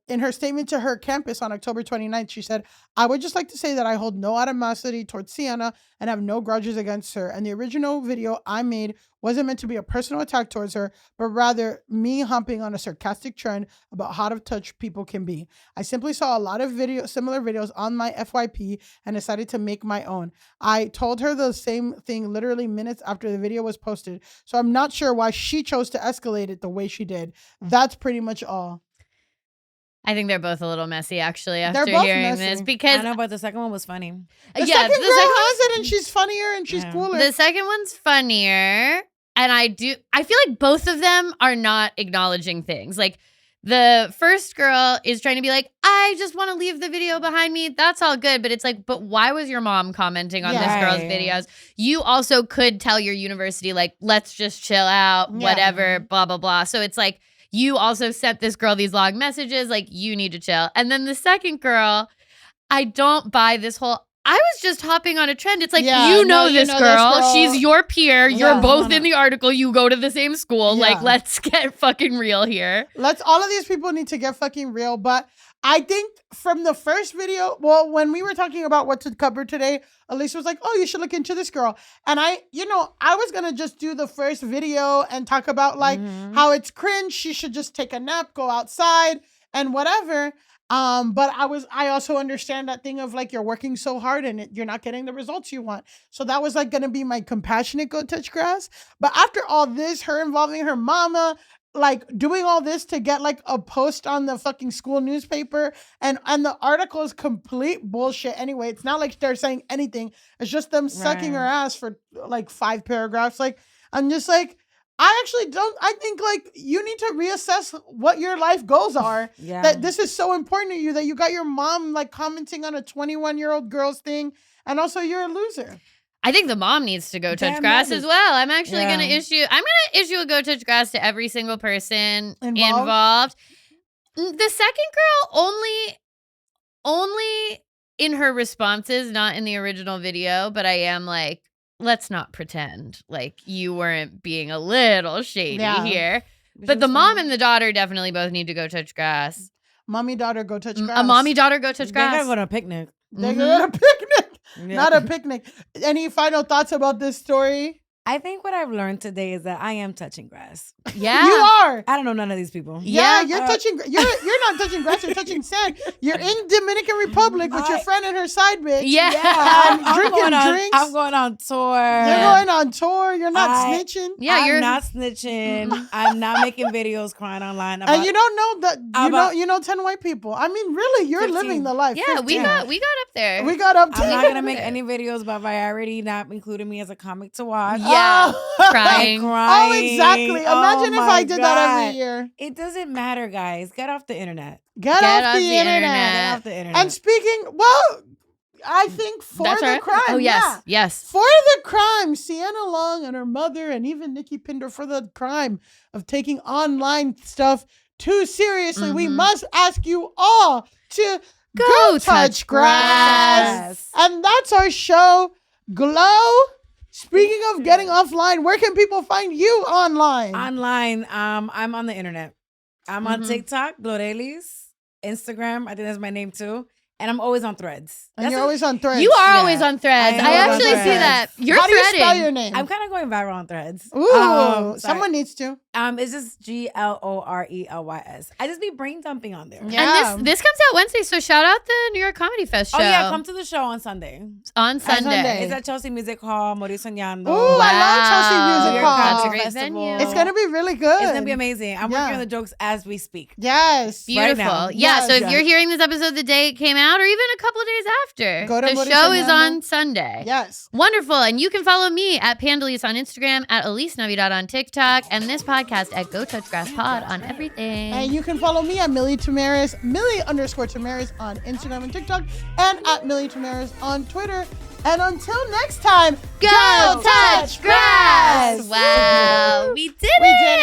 In her statement to Her Campus on October 29th, she said, I would just like to say that I hold no animosity towards Sienna and have no grudges against her. And the original video I made wasn't meant to be a personal attack towards her, but rather me humping on a sarcastic trend about how to touch people can be. I simply saw a lot of similar videos on my FYP and decided to make my own. I told her the same thing literally minutes after the video was posted, so I'm not sure why she chose to escalate it the way she did. That's pretty much all. I think they're both a little messy, actually, after hearing this. Because I know, but the second one was funny. The second girl has it, and she's funnier and she's cooler. The second one's funnier. And I feel like both of them are not acknowledging things. Like the first girl is trying to be like, I just want to leave the video behind me. That's all good. But it's like, but why was your mom commenting on this girl's videos? You also could tell your university, like, let's just chill out, whatever, blah, blah, blah. So it's like, you also sent this girl these long messages, like, you need to chill. And then the second girl, I don't buy this whole, I was just hopping on a trend. It's like, you know this girl. She's your peer. You're both in the article. You go to the same school. Yeah. Like, let's get fucking real here. All of these people need to get fucking real. But I think from the first video, well, when we were talking about what to cover today, Elise was like, oh, you should look into this girl. And I was going to just do the first video and talk about like how it's cringe. She should just take a nap, go outside and whatever. But I also understand that thing of like, you're working so hard and you're not getting the results you want. So that was like going to be my compassionate go touch grass. But after all this, her involving her mama, like doing all this to get like a post on the fucking school newspaper and the article is complete bullshit anyway. It's not like they're saying anything. It's just them sucking her ass for like 5 paragraphs. Like, I'm just like, I think like you need to reassess what your life goals are. That this is so important to you that you got your mom like commenting on a 21-year-old girl's thing. And also you're a loser. I think the mom needs to go touch grass as well. I'm actually going to issue a go touch grass to every single person involved. The second girl only in her responses, not in the original video, but I am like, let's not pretend like you weren't being a little shady here. But the mom and the daughter definitely both need to go touch grass. Mommy, daughter, go touch grass. A mommy, daughter, go touch grass. They gotta go to a picnic. They go to a picnic. Not a picnic. Any final thoughts about this story? I think what I've learned today is that I am touching grass. Yeah. You are. I don't know none of these people. Yeah, you're touching. You're not touching grass. You're touching sand. You're in Dominican Republic with your friend and her side bitch. Yeah. Drinking drinks. I'm going on tour. You're going on tour. You're not snitching. Yeah, I'm not snitching. I'm not making videos crying online. And you don't know that you know 10 white people. I mean, really, you're 15. living the life. Yeah, 15. we got up there. We got up there. I'm not gonna make any videos about Variety not including me as a comic to watch. Yeah, crying. Oh, exactly. Imagine if I did that every year. It doesn't matter, guys. Get off the internet. Get off the internet. Get off the internet. And speaking, well, I think for the crime. Oh, yes. For the crime, Sienna Long and her mother and even Nikki Pinder for the crime of taking online stuff too seriously. We must ask you all to go touch grass. And that's our show. Glow. Speaking of getting offline, where can people find you online? I'm on the internet. I'm on TikTok, Glorelis, Instagram. I think that's my name too. And I'm always on Threads. And you're always on Threads. You are always on Threads. I actually see that. You're How do you threading. spell your name? I'm kind of going viral on Threads. Ooh, someone needs to. It's just GLORELYS. I just be brain dumping on there. Yeah. And this comes out Wednesday, so shout out the New York Comedy Fest show. Oh yeah, come to the show on Sunday. On Sunday. It's at Chelsea Music Hall, Morir Soñando. Ooh, I love Chelsea Music Hall. That's a great venue. It's gonna be really good. It's gonna be amazing. I'm working on the jokes as we speak. Yes. Beautiful. Right yeah, so if you're hearing this episode the day it came out, or even a couple of days after, go to the show is on Sunday. Yes. Wonderful. And you can follow me at Pandalise on Instagram, at Elise Navidad on TikTok, and this podcast at Go Touch Grass Pod on everything. And you can follow me at Millie Tamaris, Millie_Tamaris on Instagram and TikTok, and at Millie Tamaris on Twitter. And until next time, go touch grass. Wow, we did it.